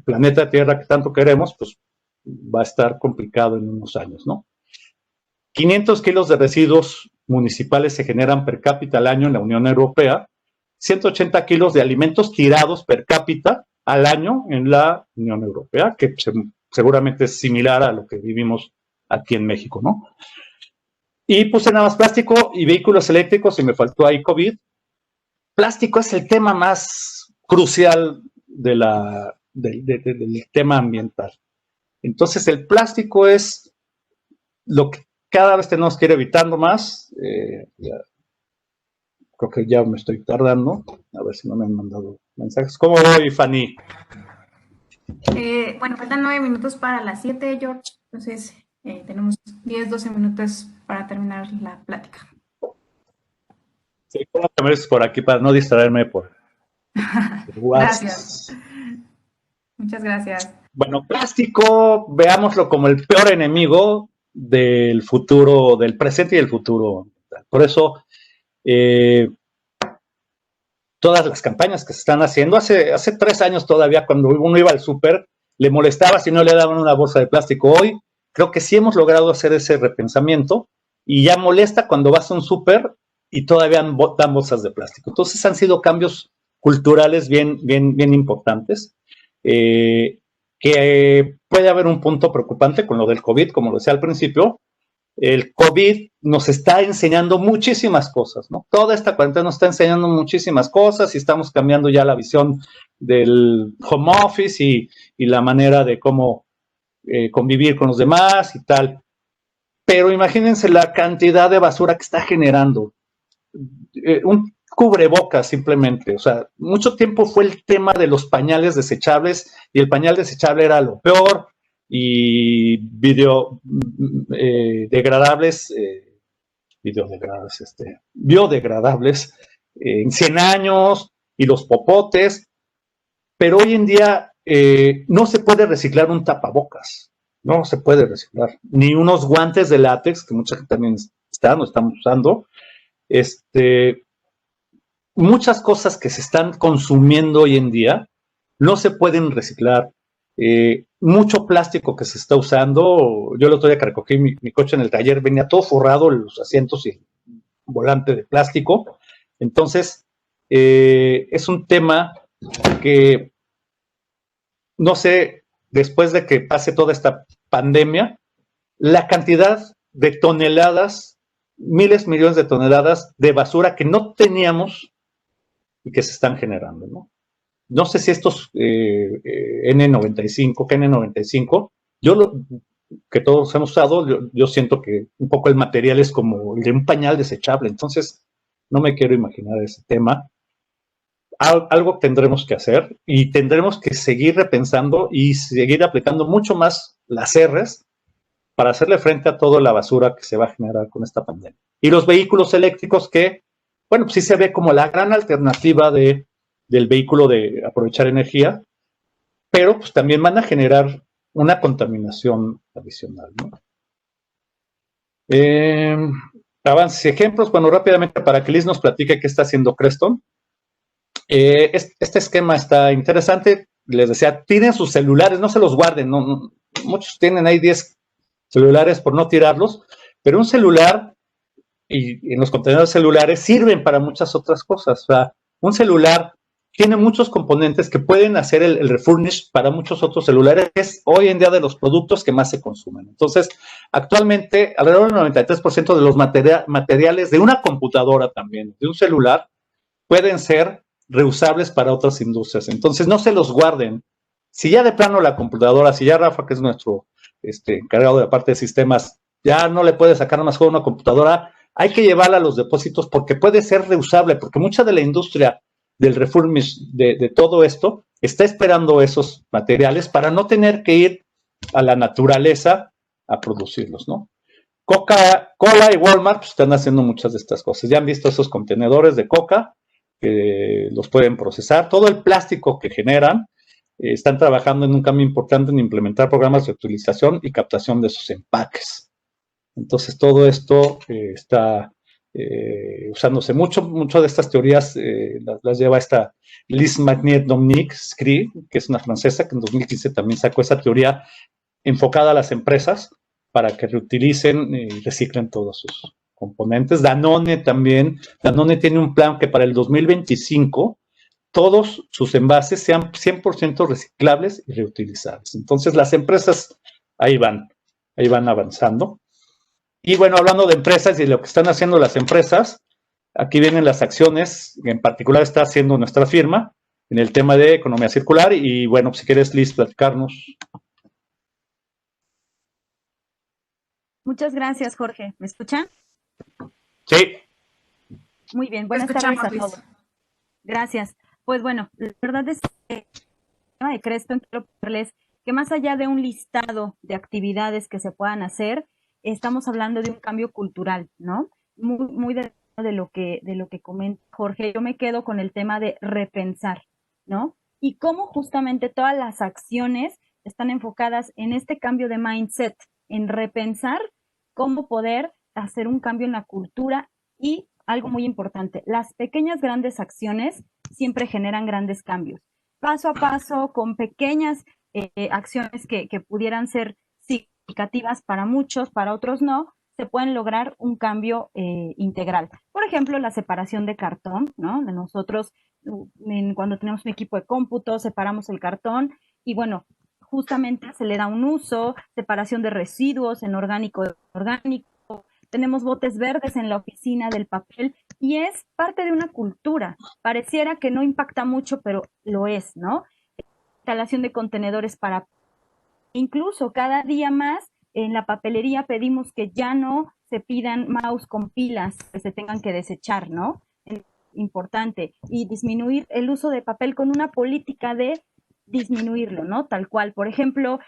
planeta Tierra que tanto queremos, pues va a estar complicado en unos años, ¿no? 500 kilos de residuos municipales se generan per cápita al año en la Unión Europea, 180 kilos de alimentos tirados per cápita al año en la Unión Europea, que seguramente es similar a lo que vivimos aquí en México, ¿no? Y puse nada más plástico y vehículos eléctricos, y me faltó ahí COVID. Plástico es el tema más crucial del tema ambiental. Entonces, el plástico es lo que cada vez tenemos que ir evitando más. Creo que ya me estoy tardando. A ver si no me han mandado mensajes. ¿Cómo voy, Fanny? Bueno, faltan 9 minutos para las 7, George. Entonces, tenemos 10-12 minutos para terminar la plática. Sí, pongo cámaras por aquí para no distraerme por Gracias. Muchas gracias. Bueno, plástico, veámoslo como el peor enemigo del futuro, del presente y del futuro. Por eso, todas las campañas que se están haciendo, hace 3 años todavía, cuando uno iba al súper, le molestaba si no le daban una bolsa de plástico. Hoy creo que sí hemos logrado hacer ese repensamiento y ya molesta cuando vas a un súper y todavía dan bolsas de plástico. Entonces han sido cambios culturales bien importantes. Que puede haber un punto preocupante con lo del COVID, como lo decía al principio. El COVID nos está enseñando muchísimas cosas, ¿no? Toda esta cuarentena nos está enseñando muchísimas cosas y estamos cambiando ya la visión del home office y la manera de cómo convivir con los demás y tal. Pero imagínense la cantidad de basura que está generando. Un cubrebocas simplemente, o sea, mucho tiempo fue el tema de los pañales desechables y el pañal desechable era lo peor y biodegradables en 100 años y los popotes, pero hoy en día no se puede reciclar un tapabocas, no se puede reciclar, ni unos guantes de látex, que mucha gente también estamos usando, muchas cosas que se están consumiendo hoy en día no se pueden reciclar. Mucho plástico que se está usando. Yo el otro día que recogí mi coche en el taller, venía todo forrado, los asientos y el volante de plástico. Entonces, es un tema que, no sé, después de que pase toda esta pandemia, la cantidad de toneladas, miles, millones de toneladas de basura que no teníamos y que se están generando, ¿no? No sé si estos N95, que todos hemos usado, yo siento que un poco el material es como el de un pañal desechable, entonces no me quiero imaginar ese tema. Algo tendremos que hacer y tendremos que seguir repensando y seguir aplicando mucho más las R's para hacerle frente a toda la basura que se va a generar con esta pandemia. Y los vehículos eléctricos que, bueno, pues sí se ve como la gran alternativa del vehículo de aprovechar energía, pero pues también van a generar una contaminación adicional, ¿no? Avances y ejemplos. Bueno, rápidamente para que Liz nos platique qué está haciendo Creston. Este esquema está interesante. Les decía, tienen sus celulares, no se los guarden. No, muchos tienen ahí 10 celulares por no tirarlos, pero un celular y en los contenedores celulares sirven para muchas otras cosas. O sea, un celular tiene muchos componentes que pueden hacer el refurnish para muchos otros celulares. Es hoy en día de los productos que más se consumen. Entonces, actualmente, alrededor del 93% de los materiales de una computadora también, de un celular, pueden ser reusables para otras industrias. Entonces, no se los guarden. Si ya de plano la computadora, si ya Rafa, que es nuestro encargado de la parte de sistemas, ya no le puede sacar más juego a una computadora, hay que llevarla a los depósitos porque puede ser reusable, porque mucha de la industria del refurbish de todo esto está esperando esos materiales para no tener que ir a la naturaleza a producirlos, ¿no? Coca-Cola y Walmart pues, están haciendo muchas de estas cosas. Ya han visto esos contenedores de coca que los pueden procesar. Todo el plástico que generan, están trabajando en un cambio importante en implementar programas de utilización y captación de sus empaques. Entonces, todo esto está usándose mucho de estas teorías las lleva esta Lise Magnier-Dominique Scrie, que es una francesa que en 2015 también sacó esa teoría enfocada a las empresas para que reutilicen y reciclen todos sus componentes. Danone también, Danone tiene un plan que para el 2025 todos sus envases sean 100% reciclables y reutilizables. Entonces las empresas ahí van avanzando. Y bueno, hablando de empresas y de lo que están haciendo las empresas, aquí vienen las acciones, en particular está haciendo nuestra firma en el tema de economía circular. Y bueno, si quieres, Liz, platicarnos. Muchas gracias, Jorge. ¿Me escuchan? Sí. Muy bien, buenas tardes a todos. Gracias. Pues bueno, la verdad es que el tema de Creston quiero pedirles que más allá de un listado de actividades que se puedan hacer, estamos hablando de un cambio cultural, ¿no? Muy de lo que comenta Jorge. Yo me quedo con el tema de repensar, ¿no? Y cómo justamente todas las acciones están enfocadas en este cambio de mindset, en repensar cómo poder hacer un cambio en la cultura. Y algo muy importante, las pequeñas grandes acciones siempre generan grandes cambios. Paso a paso, con pequeñas acciones que pudieran ser significativas para muchos, para otros no, se pueden lograr un cambio integral. Por ejemplo, la separación de cartón, ¿no? De nosotros, cuando tenemos un equipo de cómputo, separamos el cartón y bueno, justamente se le da un uso, separación de residuos en orgánico, tenemos botes verdes en la oficina del papel y es parte de una cultura. Pareciera que no impacta mucho, pero lo es, ¿no? Instalación de contenedores para... Incluso cada día más en la papelería pedimos que ya no se pidan mouse con pilas que se tengan que desechar, ¿no? Es importante. Y disminuir el uso de papel con una política de disminuirlo, ¿no? Tal cual. Por ejemplo,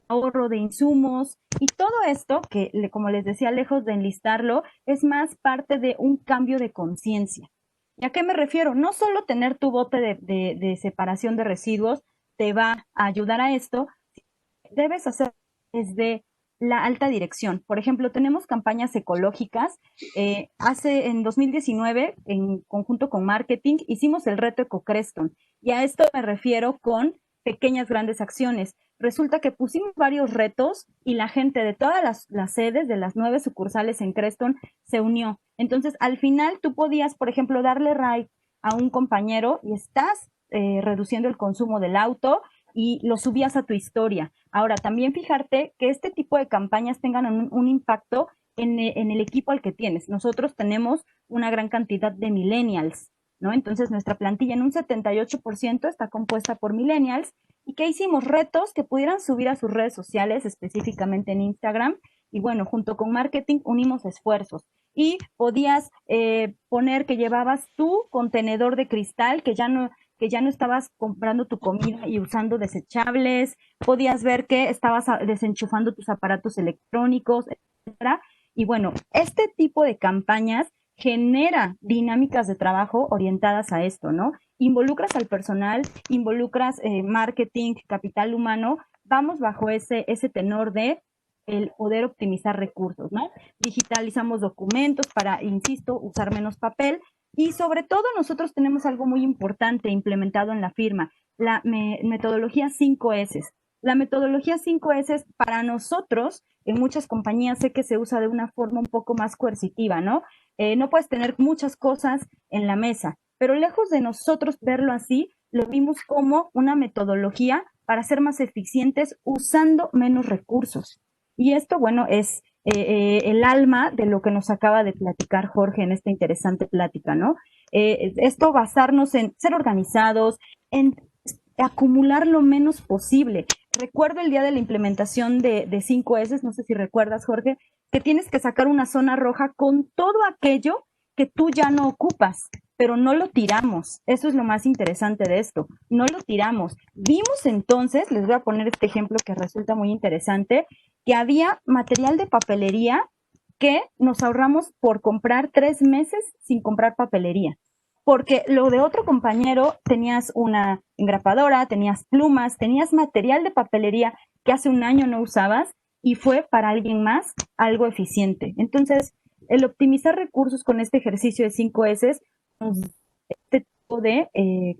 ahorro de insumos y todo esto que, como les decía, lejos de enlistarlo, es más parte de un cambio de conciencia. ¿Y a qué me refiero? No solo tener tu bote de separación de residuos te va a ayudar a esto, debes hacer desde la alta dirección. Por ejemplo, tenemos campañas ecológicas. En 2019, en conjunto con marketing, hicimos el reto EcoCreston. Y a esto me refiero con pequeñas grandes acciones. Resulta que pusimos varios retos y la gente de todas las sedes, de las 9 sucursales en Creston, se unió. Entonces, al final, tú podías, por ejemplo, darle ride a un compañero y estás reduciendo el consumo del auto y lo subías a tu historia. Ahora, también fijarte que este tipo de campañas tengan un impacto en el equipo al que tienes. Nosotros tenemos una gran cantidad de millennials, ¿no? Entonces, nuestra plantilla en un 78% está compuesta por millennials. ¿Y qué hicimos? Retos que pudieran subir a sus redes sociales, específicamente en Instagram. Y bueno, junto con marketing unimos esfuerzos. Y podías poner que llevabas tu contenedor de cristal, que ya no estabas comprando tu comida y usando desechables, podías ver que estabas desenchufando tus aparatos electrónicos, etcétera. Y bueno, este tipo de campañas genera dinámicas de trabajo orientadas a esto, ¿no? Involucras al personal, involucras marketing, capital humano, vamos bajo ese tenor de el poder optimizar recursos, ¿no? Digitalizamos documentos para, insisto, usar menos papel. Y sobre todo nosotros tenemos algo muy importante implementado en la firma, la metodología 5S. La metodología 5S para nosotros, en muchas compañías sé que se usa de una forma un poco más coercitiva, ¿no? No puedes tener muchas cosas en la mesa, pero lejos de nosotros verlo así, lo vimos como una metodología para ser más eficientes usando menos recursos. Y esto, bueno, es el alma de lo que nos acaba de platicar Jorge en esta interesante plática, ¿no? Esto basarnos en ser organizados, en acumular lo menos posible. Recuerdo el día de la implementación de 5S, no sé si recuerdas, Jorge, que tienes que sacar una zona roja con todo aquello que tú ya no ocupas, pero no lo tiramos. Eso es lo más interesante de esto, no lo tiramos. Vimos entonces, les voy a poner este ejemplo que resulta muy interesante, que había material de papelería que nos ahorramos por comprar 3 meses sin comprar papelería. Porque lo de otro compañero, tenías una engrapadora, tenías plumas, tenías material de papelería que hace un año no usabas y fue para alguien más algo eficiente. Entonces, el optimizar recursos con este ejercicio de 5 S nos da este tipo de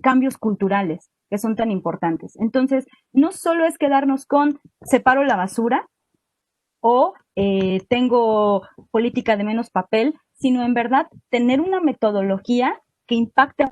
cambios culturales que son tan importantes. Entonces, no solo es quedarnos con separo la basura o tengo política de menos papel, sino en verdad tener una metodología que impacte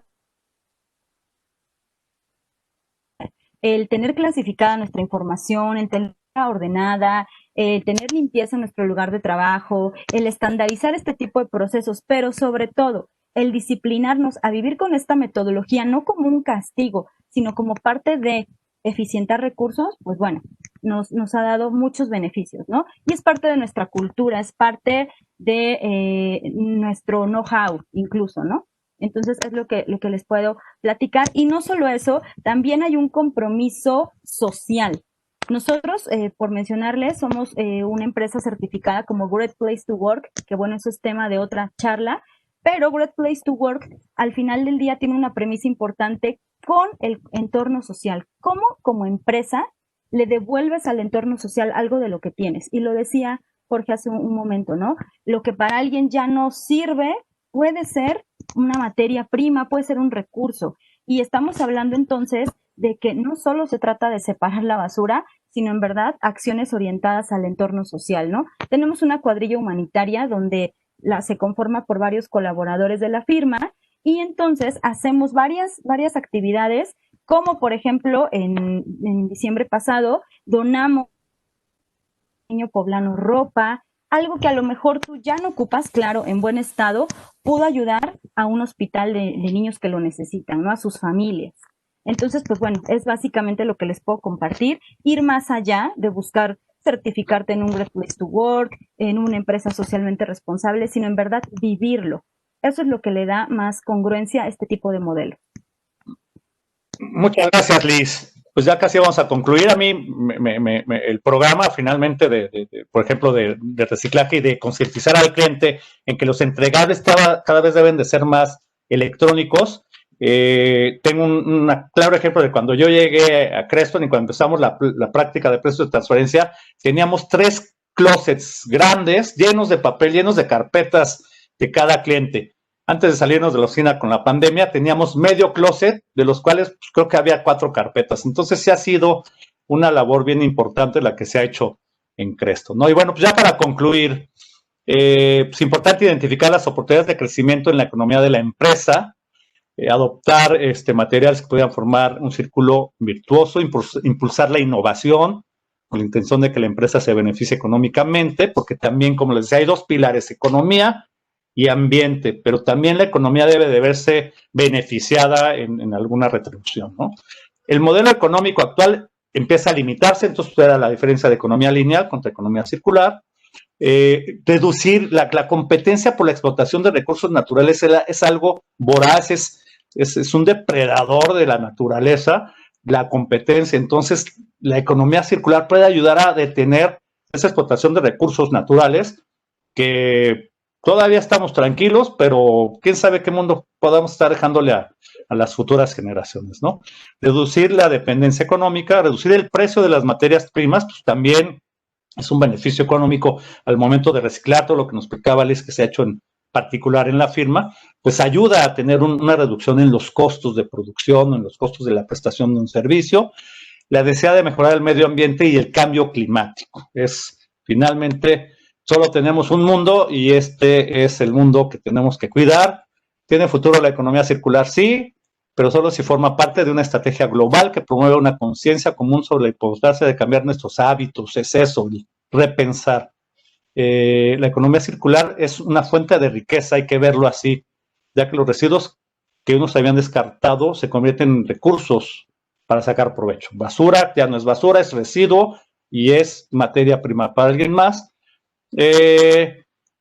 el tener clasificada nuestra información, el tenerla ordenada, el tener limpieza en nuestro lugar de trabajo, el estandarizar este tipo de procesos, pero sobre todo el disciplinarnos a vivir con esta metodología no como un castigo, sino como parte de eficientar recursos, pues bueno, nos ha dado muchos beneficios, ¿no? Y es parte de nuestra cultura, es parte de nuestro know-how incluso, ¿no? Entonces es lo que les puedo platicar. Y no solo eso, también hay un compromiso social. Nosotros, por mencionarles, somos una empresa certificada como Great Place to Work, que bueno, eso es tema de otra charla, pero Great Place to Work al final del día tiene una premisa importante con el entorno social. ¿Cómo como empresa le devuelves al entorno social algo de lo que tienes? Y lo decía Jorge hace un momento, ¿no? Lo que para alguien ya no sirve puede ser una materia prima, puede ser un recurso. Y estamos hablando entonces de que no solo se trata de separar la basura, sino en verdad acciones orientadas al entorno social, ¿no? Tenemos una cuadrilla humanitaria donde se conforma por varios colaboradores de la firma y entonces hacemos varias actividades, como por ejemplo en diciembre pasado donamos a un niño poblano ropa, algo que a lo mejor tú ya no ocupas, claro, en buen estado, pudo ayudar a un hospital de niños que lo necesitan, ¿no? A sus familias. Entonces, pues bueno, es básicamente lo que les puedo compartir, ir más allá de buscar certificarte en un Great Place to Work, en una empresa socialmente responsable, sino en verdad vivirlo. Eso es lo que le da más congruencia a este tipo de modelo. Muchas gracias, Liz. Pues ya casi vamos a concluir. A mí el programa finalmente por ejemplo, de reciclaje y de concientizar al cliente en que los entregables cada vez deben de ser más electrónicos. Tengo un claro ejemplo de cuando yo llegué a Creston y cuando empezamos la práctica de precios de transferencia, teníamos 3 closets grandes, llenos de papel, llenos de carpetas de cada cliente. Antes de salirnos de la oficina con la pandemia, teníamos medio closet, de los cuales pues, creo que había 4 carpetas. Entonces, sí ha sido una labor bien importante la que se ha hecho en Creston, ¿no? Y bueno, pues ya para concluir, es importante identificar las oportunidades de crecimiento en la economía de la empresa, adoptar materiales que puedan formar un círculo virtuoso, impulsar la innovación con la intención de que la empresa se beneficie económicamente, porque también, como les decía, hay 2 pilares, economía y ambiente, pero también la economía debe de verse beneficiada en alguna retribución, ¿no? El modelo económico actual empieza a limitarse, entonces era la diferencia de economía lineal contra economía circular. Reducir la competencia por la explotación de recursos naturales es algo voraz, es un depredador de la naturaleza, la competencia. Entonces, la economía circular puede ayudar a detener esa explotación de recursos naturales que todavía estamos tranquilos, pero quién sabe qué mundo podamos estar dejándole a las futuras generaciones, ¿no? Reducir la dependencia económica, reducir el precio de las materias primas, pues también es un beneficio económico al momento de reciclar. Todo lo que nos explicaba Liz que se ha hecho en particular en la firma, pues ayuda a tener una reducción en los costos de producción, en los costos de la prestación de un servicio. La necesidad de mejorar el medio ambiente y el cambio climático. Finalmente, solo tenemos un mundo y este es el mundo que tenemos que cuidar. ¿Tiene futuro la economía circular? Sí, pero solo si forma parte de una estrategia global que promueve una conciencia común sobre la importancia de cambiar nuestros hábitos. Es eso, repensar. La economía circular es una fuente de riqueza, hay que verlo así, ya que los residuos que unos habían descartado se convierten en recursos para sacar provecho. Basura ya no es basura, es residuo y es materia prima para alguien más.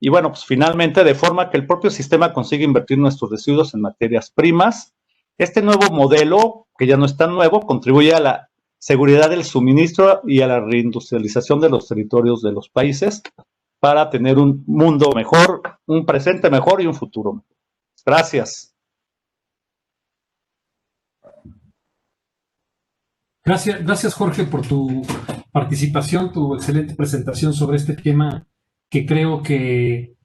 Y bueno, pues finalmente, de forma que el propio sistema consiga invertir nuestros residuos en materias primas. Este nuevo modelo, que ya no es tan nuevo, contribuye a la seguridad del suministro y a la reindustrialización de los territorios de los países para tener un mundo mejor, un presente mejor y un futuro mejor. Gracias. Gracias Jorge por tu participación, tu excelente presentación sobre este tema que creo que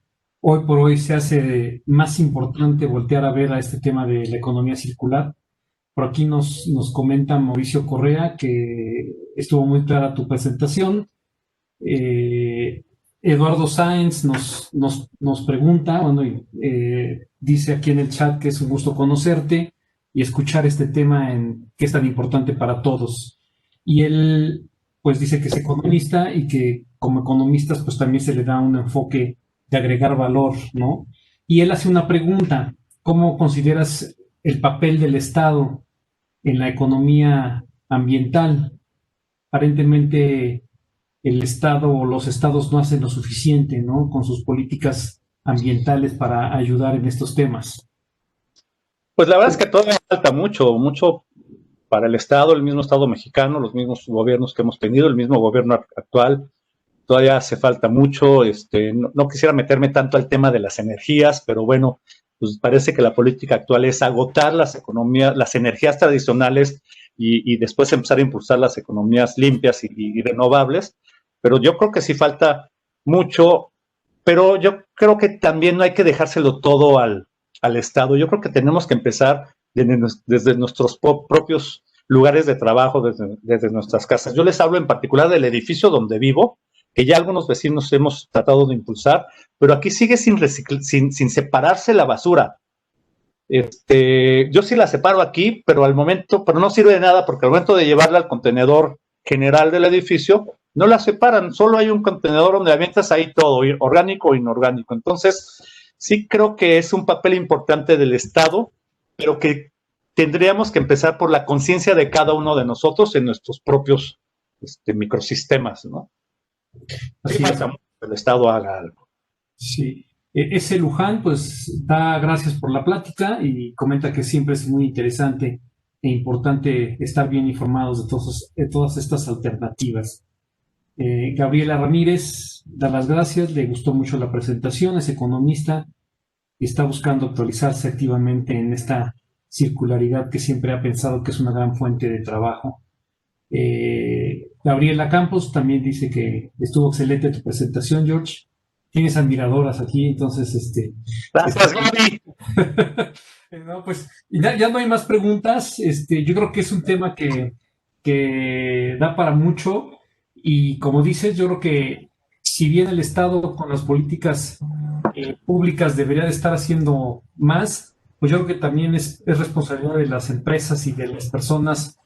hoy por hoy se hace más importante voltear a ver a este tema de la economía circular. Por aquí nos comenta Mauricio Correa que estuvo muy clara tu presentación. Eduardo Sáenz nos pregunta, bueno, dice aquí en el chat que es un gusto conocerte y escuchar este tema que es tan importante para todos. Y él, pues, dice que es economista y que como economistas, pues, también se le da un enfoque de agregar valor, ¿no? Y él hace una pregunta: ¿cómo consideras el papel del Estado en la economía ambiental? Aparentemente el Estado o los estados no hacen lo suficiente, ¿no?, con sus políticas ambientales para ayudar en estos temas. Pues la verdad es que todavía falta mucho para el Estado, el mismo Estado mexicano, los mismos gobiernos que hemos tenido, el mismo gobierno actual. Todavía hace falta mucho. No quisiera meterme tanto al tema de las energías, pero bueno, pues parece que la política actual es agotar las economías, las energías tradicionales y después empezar a impulsar las economías limpias y renovables. Pero yo creo que sí falta mucho, pero yo creo que también no hay que dejárselo todo al Estado. Yo creo que tenemos que empezar desde nuestros propios lugares de trabajo, desde nuestras casas. Yo les hablo en particular del edificio donde vivo, que ya algunos vecinos hemos tratado de impulsar, pero aquí sigue sin separarse la basura. Yo sí la separo aquí, pero no sirve de nada, porque al momento de llevarla al contenedor general del edificio, no la separan, solo hay un contenedor donde avientas ahí todo, orgánico o inorgánico. Entonces, sí creo que es un papel importante del Estado, pero que tendríamos que empezar por la conciencia de cada uno de nosotros en nuestros propios microsistemas, ¿no? Sí, falta mucho que el Estado haga algo. Sí. Ese Luján, pues, da gracias por la plática y comenta que siempre es muy interesante e importante estar bien informados de todas estas alternativas. Gabriela Ramírez da las gracias, le gustó mucho la presentación, es economista y está buscando actualizarse activamente en esta circularidad que siempre ha pensado que es una gran fuente de trabajo. Gabriela Campos también dice que estuvo excelente tu presentación, George. Tienes admiradoras aquí, entonces Gracias, Gaby. No, pues ya no hay más preguntas. Yo creo que es un tema que da para mucho. Y como dices, yo creo que si bien el Estado con las políticas públicas debería de estar haciendo más, pues yo creo que también es responsabilidad de las empresas y de las personas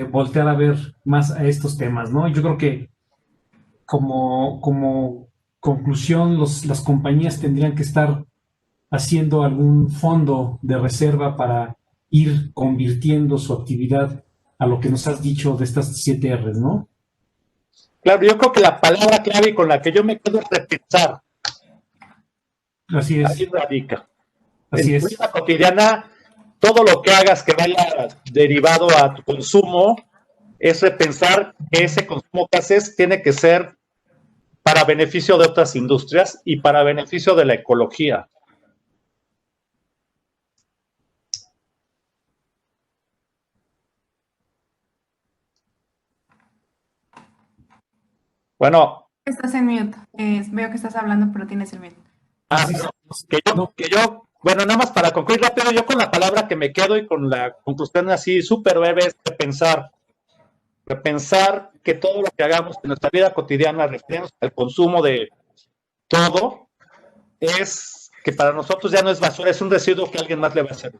voltear a ver más a estos temas, ¿no? Yo creo que como conclusión, las compañías tendrían que estar haciendo algún fondo de reserva para ir convirtiendo su actividad a lo que nos has dicho de estas 7 R's, ¿no? Claro, yo creo que la palabra clave con la que yo me quedo es repensar. Así es. Ahí radica. Así es. En tu vida cotidiana, todo lo que hagas que vaya derivado a tu consumo es repensar que ese consumo que haces tiene que ser para beneficio de otras industrias y para beneficio de la ecología. Bueno. Estás en mute. Veo que estás hablando, pero tienes el mute. Bueno, nada más para concluir rápido, yo con la palabra que me quedo y con la conclusión así súper breve es repensar que todo lo que hagamos en nuestra vida cotidiana, refiriéndonos al consumo de todo, es que para nosotros ya no es basura, es un residuo que alguien más le va a hacer.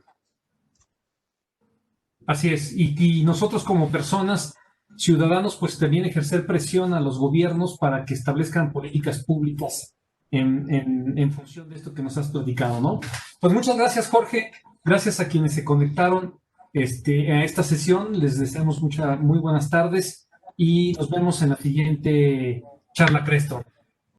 Así es, y nosotros como personas, ciudadanos, pues también ejercer presión a los gobiernos para que establezcan políticas públicas en función de esto que nos has platicado, ¿no? Pues muchas gracias, Jorge, gracias a quienes se conectaron a esta sesión, les deseamos muy buenas tardes y nos vemos en la siguiente charla Creston.